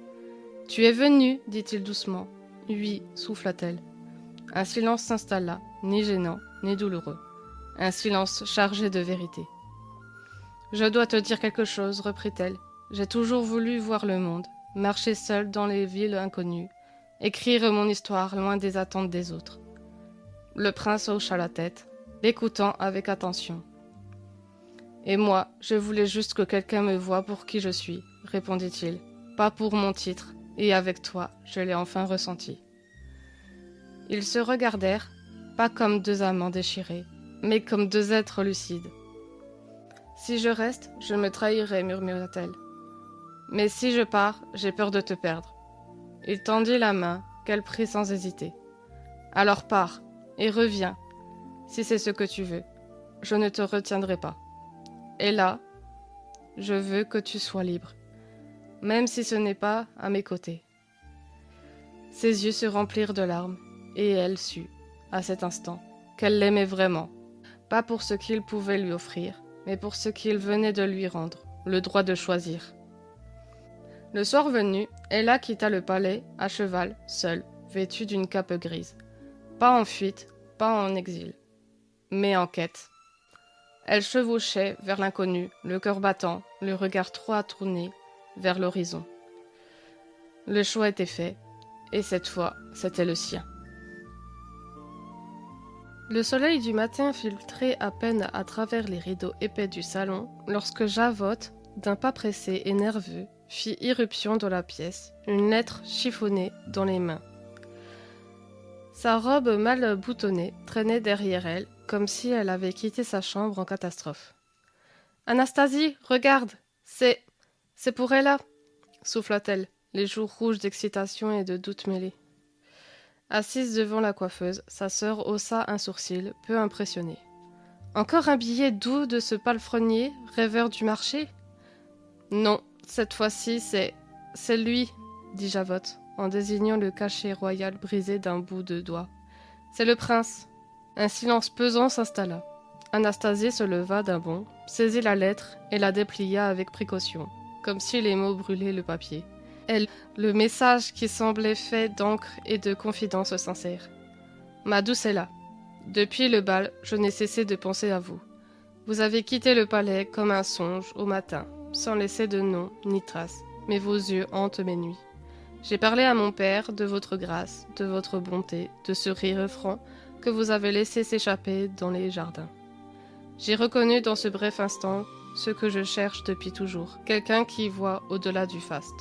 « Tu es venu, dit-il doucement. « Oui, souffla-t-elle. Un silence s'installa, ni gênant, ni douloureux. Un silence chargé de vérité. « Je dois te dire quelque chose, reprit-elle. J'ai toujours voulu voir le monde, marcher seule dans les villes inconnues, écrire mon histoire loin des attentes des autres. » Le prince hocha la tête, l'écoutant avec attention. « Et moi, je voulais juste que quelqu'un me voie pour qui je suis, répondit-il, pas pour mon titre, et avec toi, je l'ai enfin ressenti. » Ils se regardèrent, pas comme deux amants déchirés, mais comme deux êtres lucides. « Si je reste, je me trahirai, murmura-t-elle. Mais si je pars, j'ai peur de te perdre. » Il tendit la main, qu'elle prit sans hésiter. « Alors pars, et reviens, si c'est ce que tu veux. Je ne te retiendrai pas. » Et là, je veux que tu sois libre, même si ce n'est pas à mes côtés. » Ses yeux se remplirent de larmes, et elle sut, à cet instant, qu'elle l'aimait vraiment, pas pour ce qu'il pouvait lui offrir, mais pour ce qu'il venait de lui rendre, le droit de choisir. Le soir venu, Ella quitta le palais, à cheval, seule, vêtue d'une cape grise. Pas en fuite, pas en exil, mais en quête. Elle chevauchait vers l'inconnu, le cœur battant, le regard droit tourné vers l'horizon. Le choix était fait, et cette fois, c'était le sien. Le soleil du matin filtrait à peine à travers les rideaux épais du salon, lorsque Javotte, d'un pas pressé et nerveux, fit irruption dans la pièce, une lettre chiffonnée dans les mains. Sa robe mal boutonnée traînait derrière elle, comme si elle avait quitté sa chambre en catastrophe. « Anastasie, regarde, c'est pour Ella !» souffla-t-elle, les joues rouges d'excitation et de doute mêlés. Assise devant la coiffeuse, sa sœur haussa un sourcil, peu impressionnée. « Encore un billet doux de ce palefrenier, rêveur du marché ?»« Non, cette fois-ci, c'est lui, » dit Javotte, en désignant le cachet royal brisé d'un bout de doigt. « C'est le prince. » Un silence pesant s'installa. Anastasie se leva d'un bond, saisit la lettre et la déplia avec précaution, comme si les mots brûlaient le papier. Le message qui semblait fait d'encre et de confidences sincères. « Ma douce Ella, depuis le bal, je n'ai cessé de penser à vous. Vous avez quitté le palais comme un songe au matin, sans laisser de nom ni trace, mais vos yeux hantent mes nuits. J'ai parlé à mon père de votre grâce, de votre bonté, de ce rire franc que vous avez laissé s'échapper dans les jardins. J'ai reconnu dans ce bref instant ce que je cherche depuis toujours, quelqu'un qui voit au-delà du faste,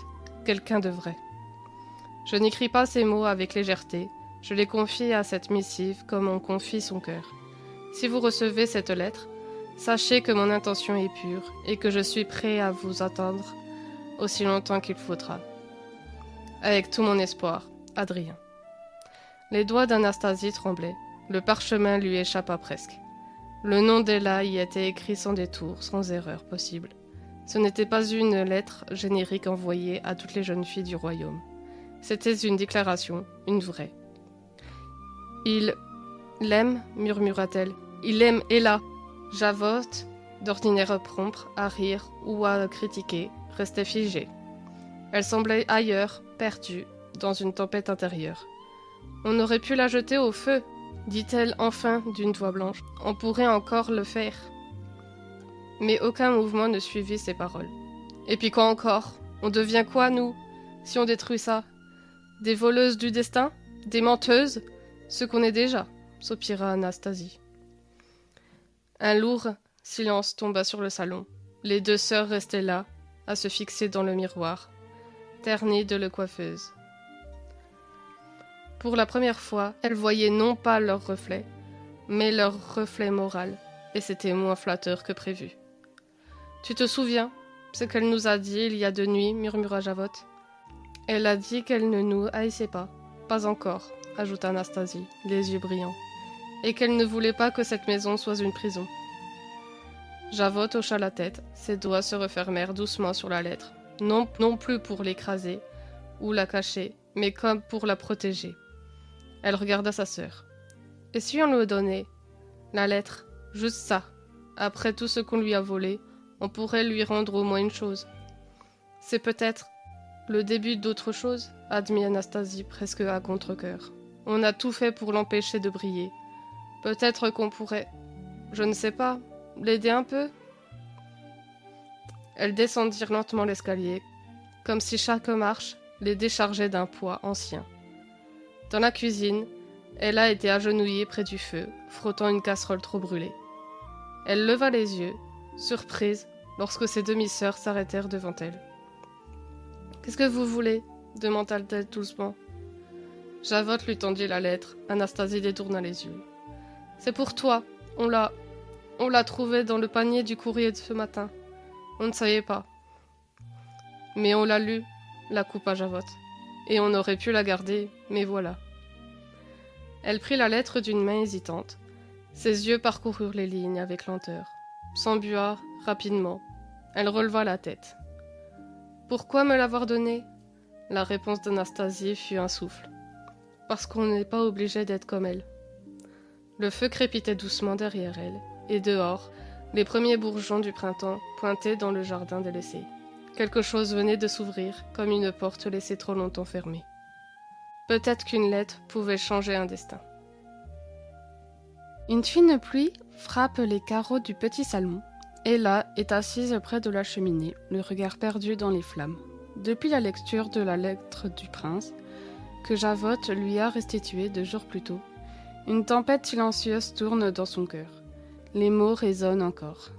quelqu'un de vrai. Je n'écris pas ces mots avec légèreté, je les confie à cette missive comme on confie son cœur. Si vous recevez cette lettre, sachez que mon intention est pure et que je suis prêt à vous attendre aussi longtemps qu'il faudra. Avec tout mon espoir, Adrien. » Les doigts d'Anastasie tremblaient, le parchemin lui échappa presque. Le nom d'Ella y était écrit sans détour, sans erreur possible. Ce n'était pas une lettre générique envoyée à toutes les jeunes filles du royaume. C'était une déclaration, une vraie. « Il l'aime, murmura-t-elle. Il aime Ella. » Javotte, d'ordinaire prompte à rire ou à critiquer, restait figée. Elle semblait ailleurs, perdue, dans une tempête intérieure. « On aurait pu la jeter au feu, » dit-elle enfin d'une voix blanche. « On pourrait encore le faire. » Mais aucun mouvement ne suivit ces paroles. « Et puis quoi encore? On devient quoi, nous, si on détruit ça? Des voleuses du destin? Des menteuses? Ce qu'on est déjà, » soupira Anastasie. Un lourd silence tomba sur le salon. Les deux sœurs restaient là, à se fixer dans le miroir, ternies de la coiffeuse. Pour la première fois, elles voyaient non pas leur reflet, mais leur reflet moral, et c'était moins flatteur que prévu. « Tu te souviens ce qu'elle nous a dit il y a 2 nuits » murmura Javotte. « Elle a dit qu'elle ne nous haïssait pas. Pas encore, » ajouta Anastasie, les yeux brillants, « et qu'elle ne voulait pas que cette maison soit une prison. » Javotte hocha la tête, ses doigts se refermèrent doucement sur la lettre, non plus pour l'écraser ou la cacher, mais comme pour la protéger. Elle regarda sa sœur. « Et si on lui donnait la lettre, juste ça, après tout ce qu'on lui a volé, on pourrait lui rendre au moins une chose. »« C'est peut-être le début d'autre chose, » admit Anastasie presque à contre-cœur. « On a tout fait pour l'empêcher de briller. Peut-être qu'on pourrait, je ne sais pas, l'aider un peu ?» Elles descendirent lentement l'escalier, comme si chaque marche les déchargeait d'un poids ancien. Dans la cuisine, Ella était agenouillée près du feu, frottant une casserole trop brûlée. Elle leva les yeux, surprise, lorsque ses demi-sœurs s'arrêtèrent devant elle. « Qu'est-ce que vous voulez » demanda-t-elle doucement. Javotte lui tendit la lettre. Anastasie détourna les yeux. « C'est pour toi. On l'a trouvée dans le panier du courrier de ce matin. On ne savait pas. Mais on l'a lue, » la coupa Javotte. « Et on aurait pu la garder, mais voilà. » Elle prit la lettre d'une main hésitante. Ses yeux parcoururent les lignes avec lenteur, s'embua rapidement, Elle releva la tête. « Pourquoi me l'avoir donné ?» La réponse d'Anastasie fut un souffle. « Parce qu'on n'est pas obligé d'être comme elle. » Le feu crépitait doucement derrière elle, et dehors, les premiers bourgeons du printemps pointaient dans le jardin délaissé. Quelque chose venait de s'ouvrir, comme une porte laissée trop longtemps fermée. Peut-être qu'une lettre pouvait changer un destin. Une fine pluie frappe les carreaux du petit salon. Ella est assise près de la cheminée, le regard perdu dans les flammes. Depuis la lecture de la lettre du prince, que Javotte lui a restituée 2 jours plus tôt, une tempête silencieuse tourne dans son cœur. Les mots résonnent encore.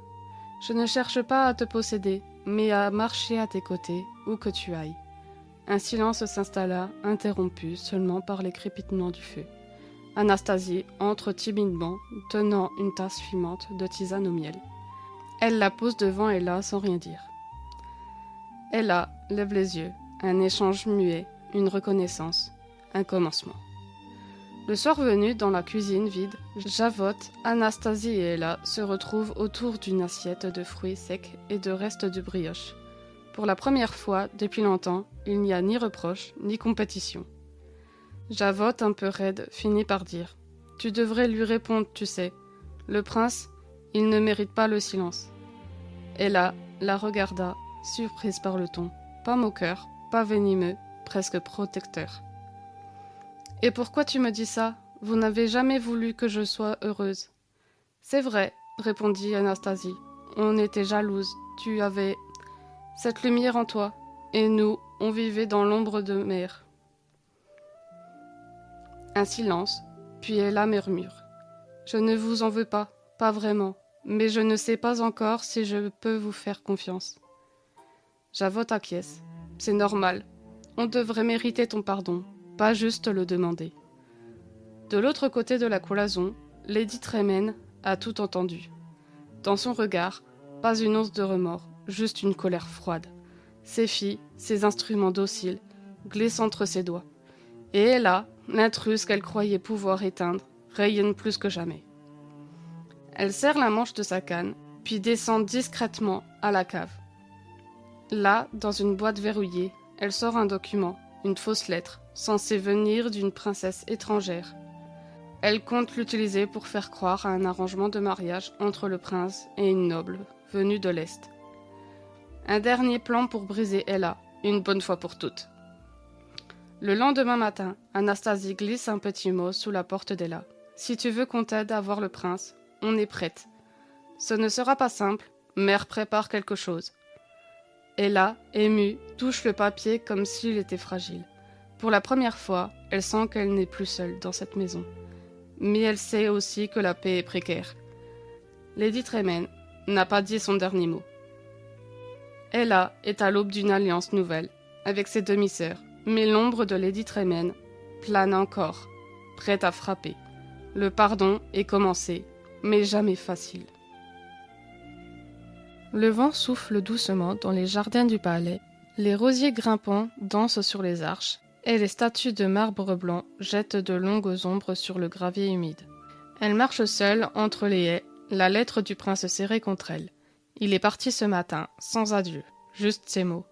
Je ne cherche pas à te posséder, mais à marcher à tes côtés, où que tu ailles. Un silence s'installa, interrompu seulement par les crépitements du feu. Anastasie entre timidement, tenant une tasse fumante de tisane au miel. Elle la pose devant Ella sans rien dire. Ella lève les yeux, un échange muet, une reconnaissance, un commencement. Le soir venu, dans la cuisine vide, Javotte, Anastasie et Ella se retrouvent autour d'une assiette de fruits secs et de restes de brioche. Pour la première fois depuis longtemps, il n'y a ni reproche, ni compétition. Javotte, un peu raide, finit par dire « Tu devrais lui répondre, tu sais. Le prince, il ne mérite pas le silence. » Ella la regarda, surprise par le ton, pas moqueur, pas venimeux, presque protecteur. « Et pourquoi tu me dis ça ? Vous n'avez jamais voulu que je sois heureuse. »« C'est vrai, » répondit Anastasie. « On était jalouses, tu avais cette lumière en toi, et nous, on vivait dans l'ombre de mer. » Un silence, puis Ella murmure. « Je ne vous en veux pas, pas vraiment, mais je ne sais pas encore si je peux vous faire confiance. » Javotte acquiesce. « C'est normal. On devrait mériter ton pardon, pas juste le demander. » De l'autre côté de la cloison, Lady Tremaine a tout entendu. Dans son regard, pas une once de remords, juste une colère froide. Ses filles, ses instruments dociles, glissent entre ses doigts. Et Ella, l'intruse qu'elle croyait pouvoir éteindre, rayonne plus que jamais. Elle serre la manche de sa canne, puis descend discrètement à la cave. Là, dans une boîte verrouillée, elle sort un document, une fausse lettre, censée venir d'une princesse étrangère. Elle compte l'utiliser pour faire croire à un arrangement de mariage entre le prince et une noble, venue de l'Est. Un dernier plan pour briser Ella, une bonne fois pour toutes. Le lendemain matin, Anastasie glisse un petit mot sous la porte d'Ella. « Si tu veux qu'on t'aide à voir le prince, on est prête. Ce ne sera pas simple, mère prépare quelque chose. » Ella, émue, touche le papier comme s'il était fragile. Pour la première fois, elle sent qu'elle n'est plus seule dans cette maison. Mais elle sait aussi que la paix est précaire. Lady Tremaine n'a pas dit son dernier mot. Ella est à l'aube d'une alliance nouvelle, avec ses demi-sœurs, mais l'ombre de Lady Tremaine plane encore, prête à frapper. Le pardon est commencé, mais jamais facile. Le vent souffle doucement dans les jardins du palais, les rosiers grimpants dansent sur les arches, et les statues de marbre blanc jettent de longues ombres sur le gravier humide. Elle marche seule entre les haies, la lettre du prince serrée contre elle. Il est parti ce matin, sans adieu, juste ces mots.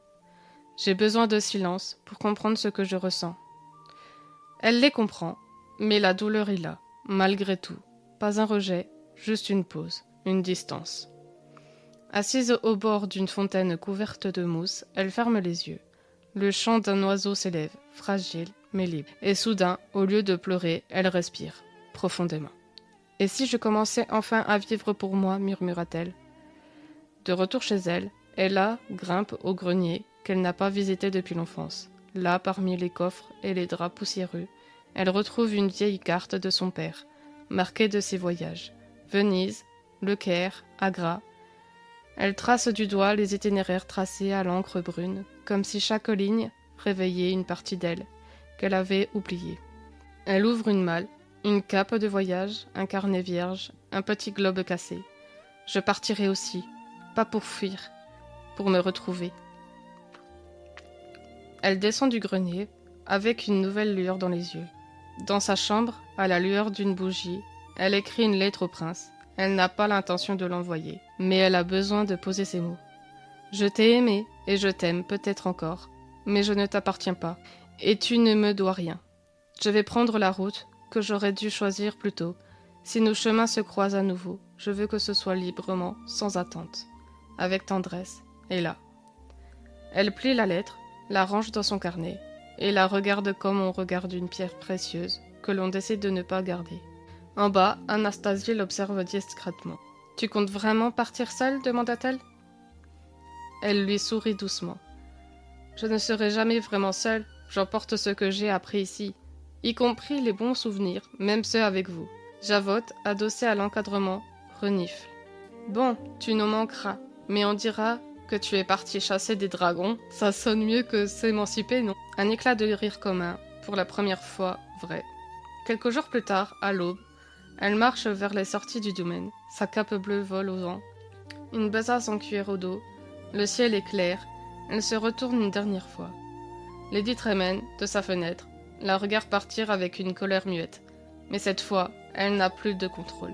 J'ai besoin de silence pour comprendre ce que je ressens. Elle les comprend, mais la douleur est là, malgré tout. Pas un rejet, juste une pause, une distance. Assise au bord d'une fontaine couverte de mousse, elle ferme les yeux. Le chant d'un oiseau s'élève, fragile, mais libre. Et soudain, au lieu de pleurer, elle respire, profondément. « Et si je commençais enfin à vivre pour moi » murmura-t-elle. De retour chez elle, Ella grimpe au grenier qu'elle n'a pas visité depuis l'enfance. Là, parmi les coffres et les draps poussiéreux, elle retrouve une vieille carte de son père, marquée de ses voyages. Venise, Le Caire, Agra. Elle trace du doigt les itinéraires tracés à l'encre brune, comme si chaque ligne réveillait une partie d'elle, qu'elle avait oubliée. Elle ouvre une malle, une cape de voyage, un carnet vierge, un petit globe cassé. Je partirai aussi, pas pour fuir, pour me retrouver. Elle descend du grenier, avec une nouvelle lueur dans les yeux. Dans sa chambre, à la lueur d'une bougie, elle écrit une lettre au prince. Elle n'a pas l'intention de l'envoyer, mais elle a besoin de poser ses mots. Je t'ai aimé et je t'aime peut-être encore, mais je ne t'appartiens pas, et tu ne me dois rien. Je vais prendre la route que j'aurais dû choisir plus tôt. Si nos chemins se croisent à nouveau, je veux que ce soit librement, sans attente, avec tendresse, et là. Elle plie la lettre, la range dans son carnet, et la regarde comme on regarde une pierre précieuse que l'on décide de ne pas garder. En bas, Anastasie l'observe discrètement. « Tu comptes vraiment partir seule ?» demanda-t-elle. Elle lui sourit doucement. « Je ne serai jamais vraiment seule, j'emporte ce que j'ai appris ici, y compris les bons souvenirs, même ceux avec vous. » Javotte, adossée à l'encadrement, renifle. « Bon, tu nous manqueras, mais on dira que tu es parti chasser des dragons, ça sonne mieux que s'émanciper, non ?» Un éclat de rire commun, pour la première fois vrai. Quelques jours plus tard, à l'aube, elle marche vers les sorties du domaine, sa cape bleue vole au vent. Une besace en cuir au dos, le ciel est clair, elle se retourne une dernière fois. Lady Tremaine, de sa fenêtre, la regarde partir avec une colère muette, mais cette fois, elle n'a plus de contrôle.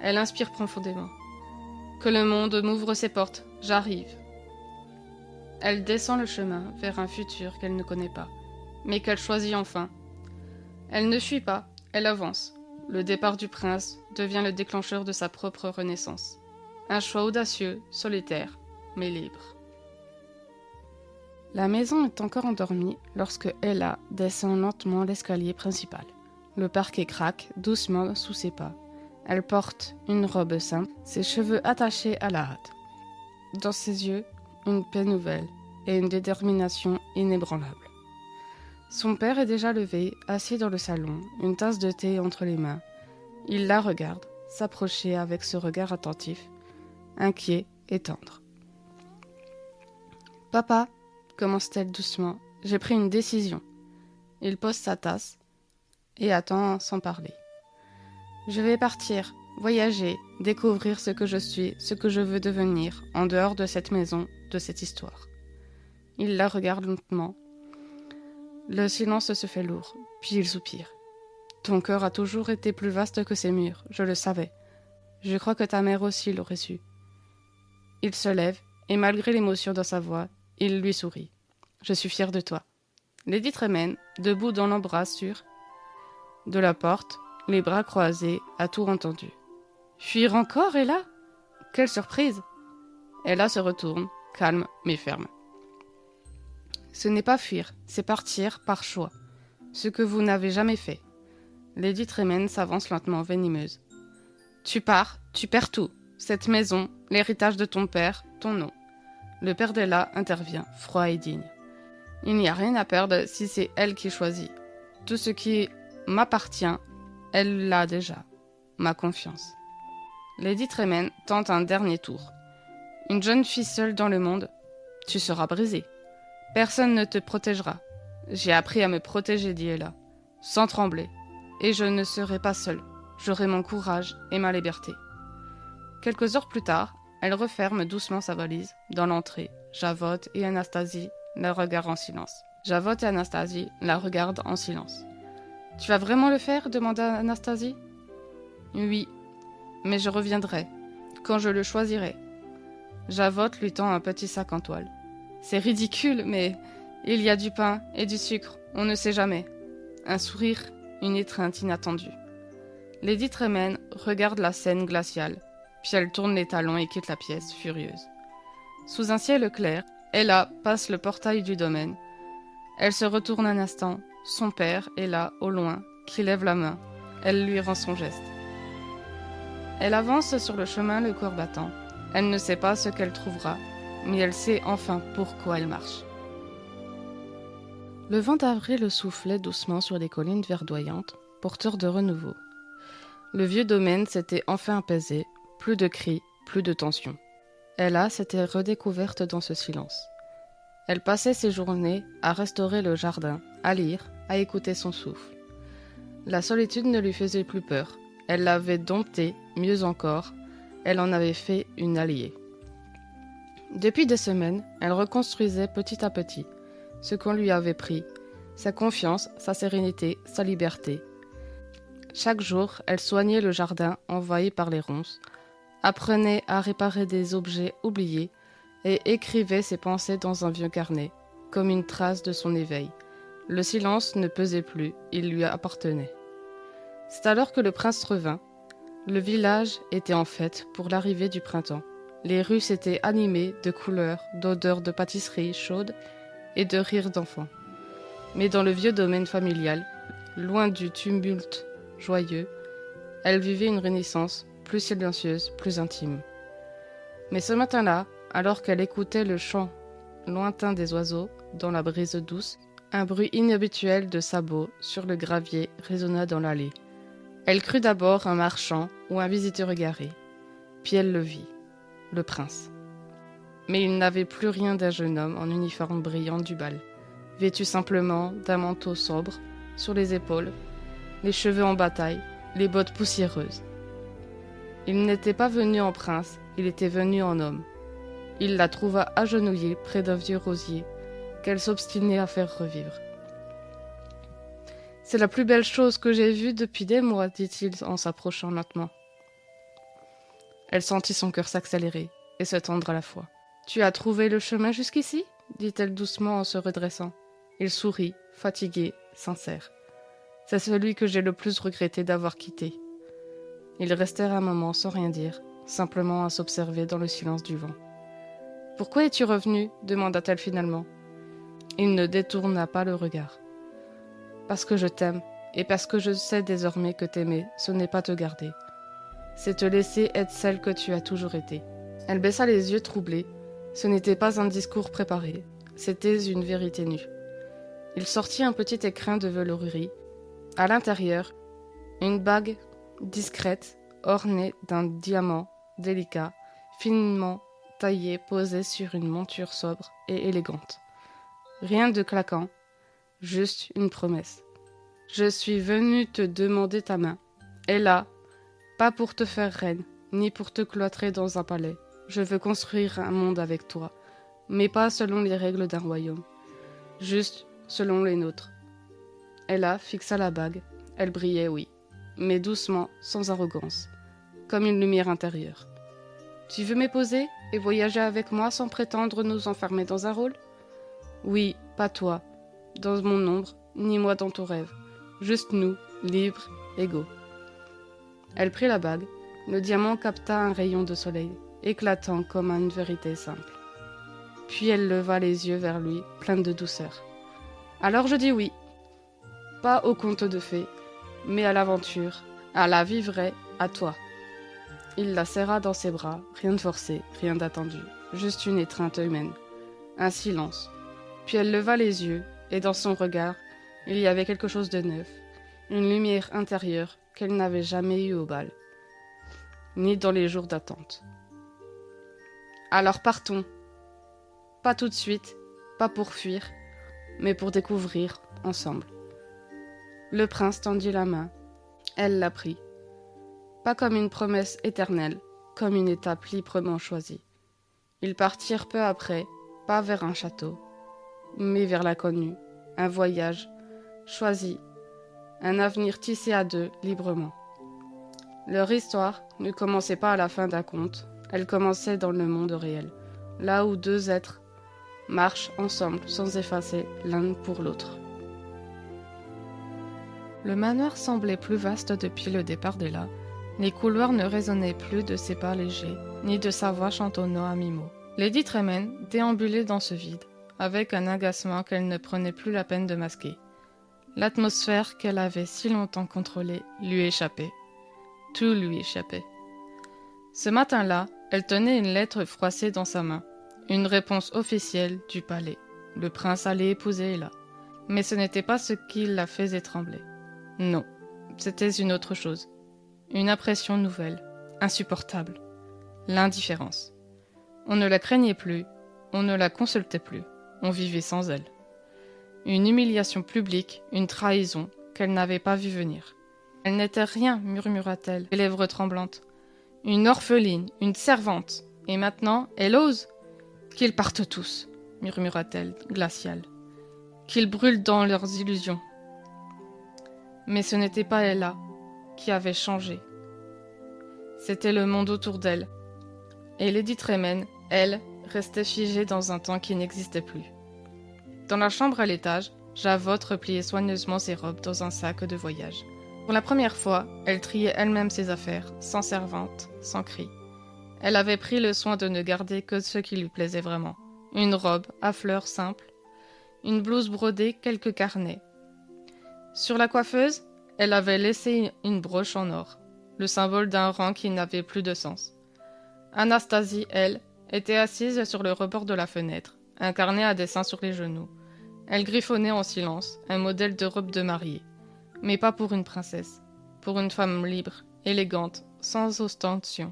Elle inspire profondément. « Que le monde m'ouvre ses portes, j'arrive. » Elle descend le chemin vers un futur qu'elle ne connaît pas, mais qu'elle choisit enfin. Elle ne fuit pas, elle avance. Le départ du prince devient le déclencheur de sa propre renaissance. Un choix audacieux, solitaire, mais libre. La maison est encore endormie lorsque Ella descend lentement l'escalier principal. Le parquet craque doucement sous ses pas. Elle porte une robe simple, ses cheveux attachés à la hâte. Dans ses yeux, une paix nouvelle et une détermination inébranlable. Son père est déjà levé, assis dans le salon, une tasse de thé entre les mains. Il la regarde, s'approcher avec ce regard attentif, inquiet et tendre. « Papa, commence-t-elle doucement, j'ai pris une décision. » Il pose sa tasse et attend sans parler. « Je vais partir, voyager, découvrir ce que je suis, ce que je veux devenir, en dehors de cette maison, de cette histoire. » Il la regarde lentement. Le silence se fait lourd, puis il soupire. « Ton cœur a toujours été plus vaste que ces murs, je le savais. Je crois que ta mère aussi l'aurait su. » Il se lève, et malgré l'émotion dans sa voix, il lui sourit. « Je suis fier de toi. » Lady Tremaine, debout dans l'embrasure de la porte, les bras croisés, a tout entendu. « Fuir encore, Ella ? Quelle surprise !» Ella se retourne, calme mais ferme. « Ce n'est pas fuir, c'est partir par choix. Ce que vous n'avez jamais fait. » Lady Tremaine s'avance lentement, venimeuse. « Tu pars, tu perds tout. Cette maison, l'héritage de ton père, ton nom. » Le père d'Ella intervient, froid et digne. « Il n'y a rien à perdre si c'est elle qui choisit. Tout ce qui m'appartient, elle l'a déjà. Ma confiance. » Lady Tremaine tente un dernier tour. « Une jeune fille seule dans le monde, tu seras brisée. Personne ne te protégera. J'ai appris à me protéger, dit Ella, sans trembler. Et je ne serai pas seule. J'aurai mon courage et ma liberté. » Quelques heures plus tard, elle referme doucement sa valise. Dans l'entrée, Javotte et Anastasie la regardent en silence. Javotte et Anastasie la regardent en silence. « Tu vas vraiment le faire ?» demanda Anastasie. « Oui, mais je reviendrai, quand je le choisirai. » Javotte lui tend un petit sac en toile. « C'est ridicule, mais il y a du pain et du sucre, on ne sait jamais. » Un sourire, une étreinte inattendue. Lady Tremaine regarde la scène glaciale, puis elle tourne les talons et quitte la pièce, furieuse. Sous un ciel clair, Ella passe le portail du domaine. Elle se retourne un instant. Son père est là, au loin, qui lève la main. Elle lui rend son geste. Elle avance sur le chemin, le cœur battant. Elle ne sait pas ce qu'elle trouvera, mais elle sait enfin pourquoi elle marche. Le vent d'avril soufflait doucement sur les collines verdoyantes, porteur de renouveau. Le vieux domaine s'était enfin apaisé, plus de cris, plus de tension. Ella s'était redécouverte dans ce silence. Elle passait ses journées à restaurer le jardin, à lire, à écouter son souffle. La solitude ne lui faisait plus peur. Elle l'avait domptée, mieux encore, elle en avait fait une alliée. Depuis des semaines, elle reconstruisait petit à petit ce qu'on lui avait pris, sa confiance, sa sérénité, sa liberté. Chaque jour, elle soignait le jardin envahi par les ronces, apprenait à réparer des objets oubliés et écrivait ses pensées dans un vieux carnet, comme une trace de son éveil. Le silence ne pesait plus, il lui appartenait. C'est alors que le prince revint. Le village était en fête pour l'arrivée du printemps. Les rues s'étaient animées de couleurs, d'odeurs de pâtisserie chaude et de rires d'enfants. Mais dans le vieux domaine familial, loin du tumulte joyeux, elle vivait une renaissance plus silencieuse, plus intime. Mais ce matin-là, alors qu'elle écoutait le chant lointain des oiseaux dans la brise douce, un bruit inhabituel de sabots sur le gravier résonna dans l'allée. Elle crut d'abord un marchand ou un visiteur égaré, puis elle le vit, le prince. Mais il n'avait plus rien d'un jeune homme en uniforme brillant du bal, vêtu simplement d'un manteau sobre sur les épaules, les cheveux en bataille, les bottes poussiéreuses. Il n'était pas venu en prince, il était venu en homme. Il la trouva agenouillée près d'un vieux rosier qu'elle s'obstinait à faire revivre. « C'est la plus belle chose que j'ai vue depuis des mois, dit-il en s'approchant lentement. Elle sentit son cœur s'accélérer et se tendre à la fois. « Tu as trouvé le chemin jusqu'ici » dit-elle doucement en se redressant. Il sourit, fatigué, sincère. « C'est celui que j'ai le plus regretté d'avoir quitté. » Ils restèrent un moment sans rien dire, simplement à s'observer dans le silence du vent. « Pourquoi es-tu revenu » demanda-t-elle finalement. Il ne détourna pas le regard. « Parce que je t'aime, et parce que je sais désormais que t'aimer, ce n'est pas te garder. C'est te laisser être celle que tu as toujours été. » Elle baissa les yeux troublés. Ce n'était pas un discours préparé, c'était une vérité nue. Il sortit un petit écrin de velourerie. À l'intérieur, une bague discrète, ornée d'un diamant délicat, finement taillé, posée sur une monture sobre et élégante. Rien de claquant, juste une promesse. « Je suis venue te demander ta main. Et là, pas pour te faire reine, ni pour te cloîtrer dans un palais. Je veux construire un monde avec toi, mais pas selon les règles d'un royaume, juste selon les nôtres. » Ella fixa la bague. Elle brillait, oui, mais doucement, sans arrogance, comme une lumière intérieure. « Tu veux m'épouser et voyager avec moi sans prétendre nous enfermer dans un rôle ? Oui, pas toi, dans mon ombre, ni moi dans ton rêve. Juste nous, libres, égaux. » Elle prit la bague. Le diamant capta un rayon de soleil, éclatant comme une vérité simple. Puis elle leva les yeux vers lui, pleine de douceur. « Alors je dis oui. Pas au conte de fées, mais à l'aventure, à la vie vraie, à toi. » Il la serra dans ses bras, rien de forcé, rien d'attendu, juste une étreinte humaine, un silence. Puis elle leva les yeux, et dans son regard, il y avait quelque chose de neuf, une lumière intérieure qu'elle n'avait jamais eue au bal, ni dans les jours d'attente. « Alors partons. Pas tout de suite, pas pour fuir, mais pour découvrir ensemble. » Le prince tendit la main. Elle la prit. Pas comme une promesse éternelle, comme une étape librement choisie. Ils partirent peu après, pas vers un château, mais vers l'inconnu, un voyage choisi, un avenir tissé à deux, librement. Leur histoire ne commençait pas à la fin d'un conte, elle commençait dans le monde réel, là où deux êtres marchent ensemble sans effacer l'un pour l'autre. Le manoir semblait plus vaste depuis le départ d'Ella. Les couloirs ne résonnaient plus de ses pas légers, ni de sa voix chantonnant à mi-mot. Lady Tremaine déambulait dans ce vide, avec un agacement qu'elle ne prenait plus la peine de masquer. L'atmosphère qu'elle avait si longtemps contrôlée lui échappait. Tout lui échappait. Ce matin-là, elle tenait une lettre froissée dans sa main, une réponse officielle du palais. Le prince allait épouser Ella. Mais ce n'était pas ce qui la faisait trembler. Non, c'était une autre chose. Une impression nouvelle, insupportable. L'indifférence. On ne la craignait plus, on ne la consultait plus, on vivait sans elle. Une humiliation publique, une trahison qu'elle n'avait pas vue venir. « Elle n'était rien, murmura-t-elle, les lèvres tremblantes. Une orpheline, une servante. Et maintenant, elle ose. Qu'ils partent tous, murmura-t-elle, glaciale. Qu'ils brûlent dans leurs illusions. » Mais ce n'était pas Ella qui avait changé. C'était le monde autour d'elle. Et Lady Tremaine, elle, restait figée dans un temps qui n'existait plus. Dans la chambre à l'étage, Javotte repliait soigneusement ses robes dans un sac de voyage. Pour la première fois, elle triait elle-même ses affaires, sans servante, sans cri. Elle avait pris le soin de ne garder que ce qui lui plaisait vraiment. Une robe à fleurs simples, une blouse brodée, quelques carnets. Sur la coiffeuse, elle avait laissé une broche en or, le symbole d'un rang qui n'avait plus de sens. Anastasie, elle, était assise sur le rebord de la fenêtre, un carnet à dessin sur les genoux. Elle griffonnait en silence, un modèle de robe de mariée. Mais pas pour une princesse, pour une femme libre, élégante, sans ostentation.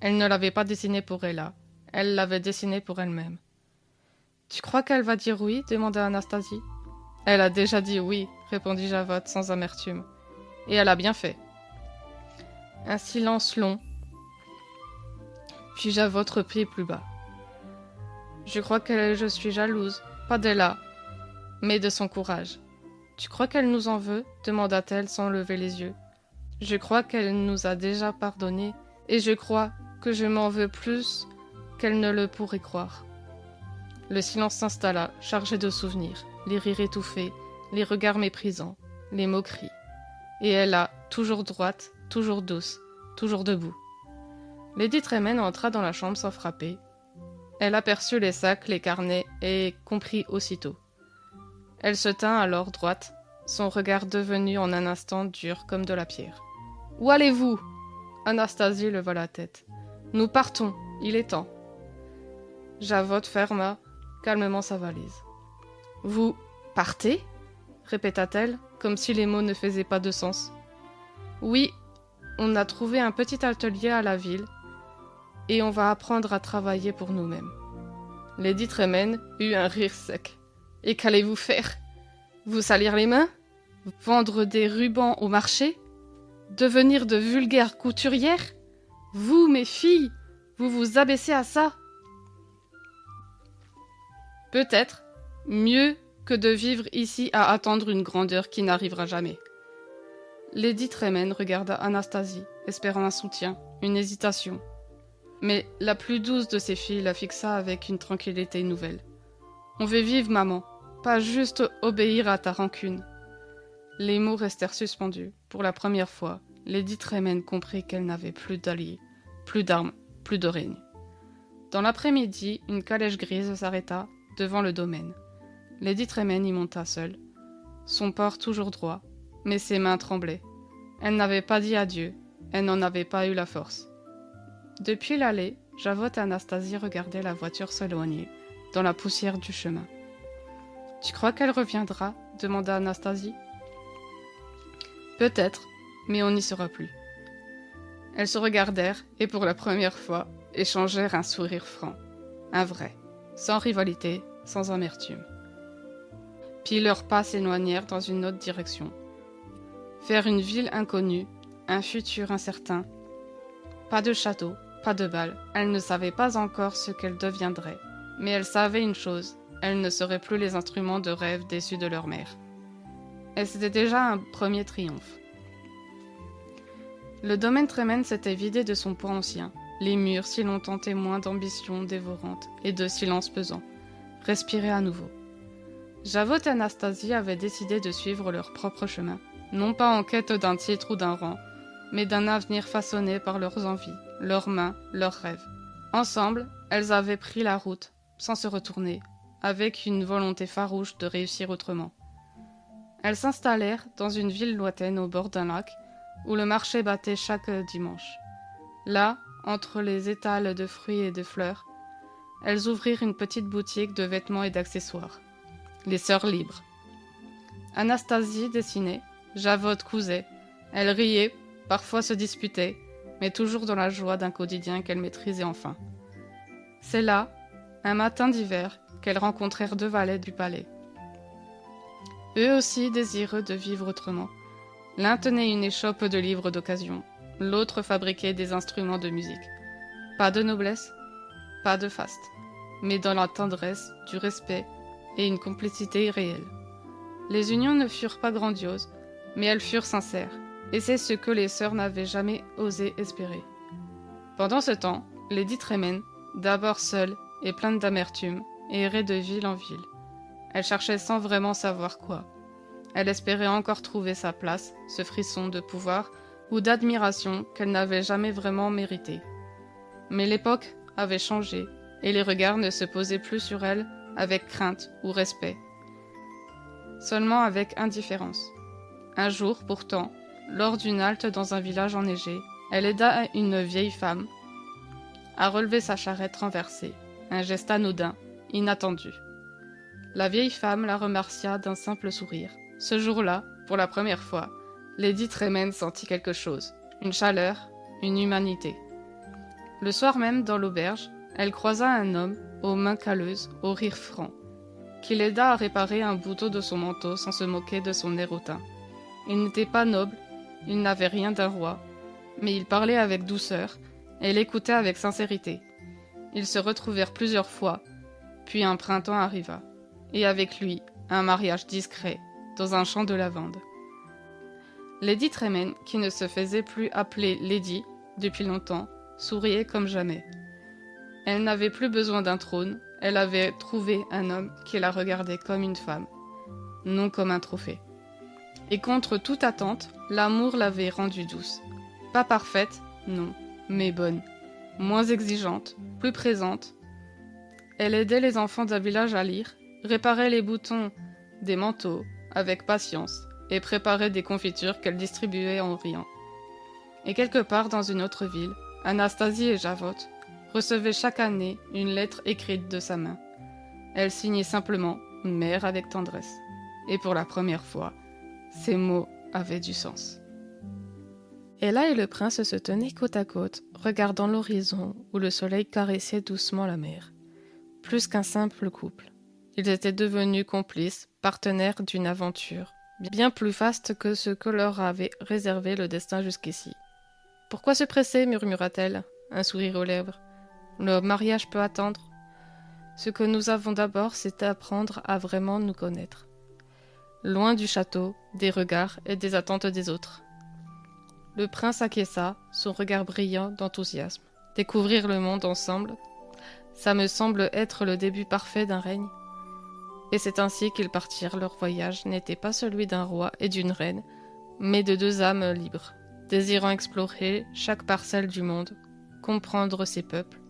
Elle ne l'avait pas dessinée pour Ella, elle l'avait dessinée pour elle-même. « Tu crois qu'elle va dire oui ?» demanda Anastasie. « Elle a déjà dit oui », répondit Javotte sans amertume. « Et elle a bien fait. » Un silence long, puis Javotte reprit plus bas. « Je crois que je suis jalouse, pas d'Ella, mais de son courage. »« Tu crois qu'elle nous en veut ?» demanda-t-elle sans lever les yeux. « Je crois qu'elle nous a déjà pardonné, et je crois que je m'en veux plus qu'elle ne le pourrait croire. » Le silence s'installa, chargé de souvenirs, les rires étouffés, les regards méprisants, les moqueries. Et Ella, toujours droite, toujours douce, toujours debout. Lady Tremaine entra dans la chambre sans frapper. Elle aperçut les sacs, les carnets, et comprit aussitôt. Elle se tint alors droite, son regard devenu en un instant dur comme de la pierre. « Où allez-vous » Anastasie leva la tête. « Nous partons, il est temps. » Javotte ferma calmement sa valise. « Vous partez » répéta-t-elle, comme si les mots ne faisaient pas de sens. « Oui, on a trouvé un petit atelier à la ville, et on va apprendre à travailler pour nous-mêmes. » Lady Tremaine eut un rire sec. « Et qu'allez-vous faire ? Vous salir les mains ? Vendre des rubans au marché ? Devenir de vulgaires couturières ? Vous, mes filles, vous vous abaissez à ça ? Peut-être mieux que de vivre ici à attendre une grandeur qui n'arrivera jamais. » Lady Tremaine regarda Anastasie, espérant un soutien, une hésitation. Mais la plus douce de ses filles la fixa avec une tranquillité nouvelle. « On veut vivre, maman, pas juste obéir à ta rancune. » Les mots restèrent suspendus. Pour la première fois, Lady Tremaine comprit qu'elle n'avait plus d'alliés, plus d'armes, plus de règne. Dans l'après-midi, une calèche grise s'arrêta devant le domaine. Lady Tremaine y monta seule, son port toujours droit, mais ses mains tremblaient. Elle n'avait pas dit adieu, elle n'en avait pas eu la force. Depuis l'allée, Javotte et Anastasie regardaient la voiture s'éloigner, dans la poussière du chemin. « Tu crois qu'elle reviendra ?» demanda Anastasie. « Peut-être, mais on n'y sera plus. » Elles se regardèrent et pour la première fois, échangèrent un sourire franc, un vrai, sans rivalité, sans amertume. Puis leurs pas s'éloignèrent dans une autre direction. Vers une ville inconnue, un futur incertain. Pas de château, pas de bal, elles ne savaient pas encore ce qu'elles deviendraient. Mais elles savaient une chose, elles ne seraient plus les instruments de rêve déçus de leur mère. Et c'était déjà un premier triomphe. Le domaine Tremaine s'était vidé de son poids ancien, les murs si longtemps témoins d'ambition dévorante et de silence pesant, respiraient à nouveau. Javotte et Anastasie avaient décidé de suivre leur propre chemin, non pas en quête d'un titre ou d'un rang, mais d'un avenir façonné par leurs envies, leurs mains, leurs rêves. Ensemble, elles avaient pris la route, sans se retourner, avec une volonté farouche de réussir autrement. Elles s'installèrent dans une ville lointaine au bord d'un lac, où le marché battait chaque dimanche. Là, entre les étals de fruits et de fleurs, elles ouvrirent une petite boutique de vêtements et d'accessoires. Les sœurs libres. Anastasie dessinait, Javotte cousait. Elle riait, parfois se disputait, mais toujours dans la joie d'un quotidien qu'elle maîtrisait enfin. C'est là, un matin d'hiver, qu'elles rencontrèrent deux valets du palais. Eux aussi désireux de vivre autrement. L'un tenait une échoppe de livres d'occasion, l'autre fabriquait des instruments de musique. Pas de noblesse, pas de faste, mais dans la tendresse, du respect et une complicité réelle. Les unions ne furent pas grandioses, mais elles furent sincères, et c'est ce que les sœurs n'avaient jamais osé espérer. Pendant ce temps, Lady Tremaine, d'abord seule et pleine d'amertume, et errait de ville en ville. Elle cherchait sans vraiment savoir quoi. Elle espérait encore trouver sa place, ce frisson de pouvoir ou d'admiration qu'elle n'avait jamais vraiment mérité. Mais l'époque avait changé, et les regards ne se posaient plus sur elle avec crainte ou respect, seulement avec indifférence. Un jour, pourtant, lors d'une halte dans un village enneigé, elle aida une vieille femme à relever sa charrette renversée, un geste anodin, inattendu. La vieille femme la remercia d'un simple sourire. Ce jour-là, pour la première fois, Lady Tremaine sentit quelque chose, une chaleur, une humanité. Le soir même, dans l'auberge, elle croisa un homme, aux mains calleuses, au rire franc, qui l'aida à réparer un bouton de son manteau sans se moquer de son air hautain. Il n'était pas noble, il n'avait rien d'un roi, mais il parlait avec douceur, et l'écoutait avec sincérité. Ils se retrouvèrent plusieurs fois, puis un printemps arriva, et avec lui, un mariage discret, dans un champ de lavande. Lady Tremaine, qui ne se faisait plus appeler Lady depuis longtemps, souriait comme jamais. Elle n'avait plus besoin d'un trône, elle avait trouvé un homme qui la regardait comme une femme, non comme un trophée. Et contre toute attente, l'amour l'avait rendue douce. Pas parfaite, non, mais bonne. Moins exigeante, plus présente. Elle aidait les enfants d'un village à lire, réparait les boutons des manteaux avec patience et préparait des confitures qu'elle distribuait en riant. Et quelque part dans une autre ville, Anastasie et Javotte recevaient chaque année une lettre écrite de sa main. Elle signait simplement « Mère » avec tendresse. Et pour la première fois, ces mots avaient du sens. Ella et le prince se tenaient côte à côte, regardant l'horizon où le soleil caressait doucement la mer. Plus qu'un simple couple, ils étaient devenus complices, partenaires d'une aventure, bien plus vaste que ce que leur avait réservé le destin jusqu'ici. « Pourquoi se presser » murmura-t-elle, un sourire aux lèvres. « Le mariage peut attendre. Ce que nous avons d'abord, c'est apprendre à vraiment nous connaître. Loin du château, des regards et des attentes des autres. » Le prince acquiesça, son regard brillant d'enthousiasme. Découvrir le monde ensemble, ça me semble être le début parfait d'un règne. Et c'est ainsi qu'ils partirent. Leur voyage n'était pas celui d'un roi et d'une reine, mais de deux âmes libres, désirant explorer chaque parcelle du monde, comprendre ses peuples,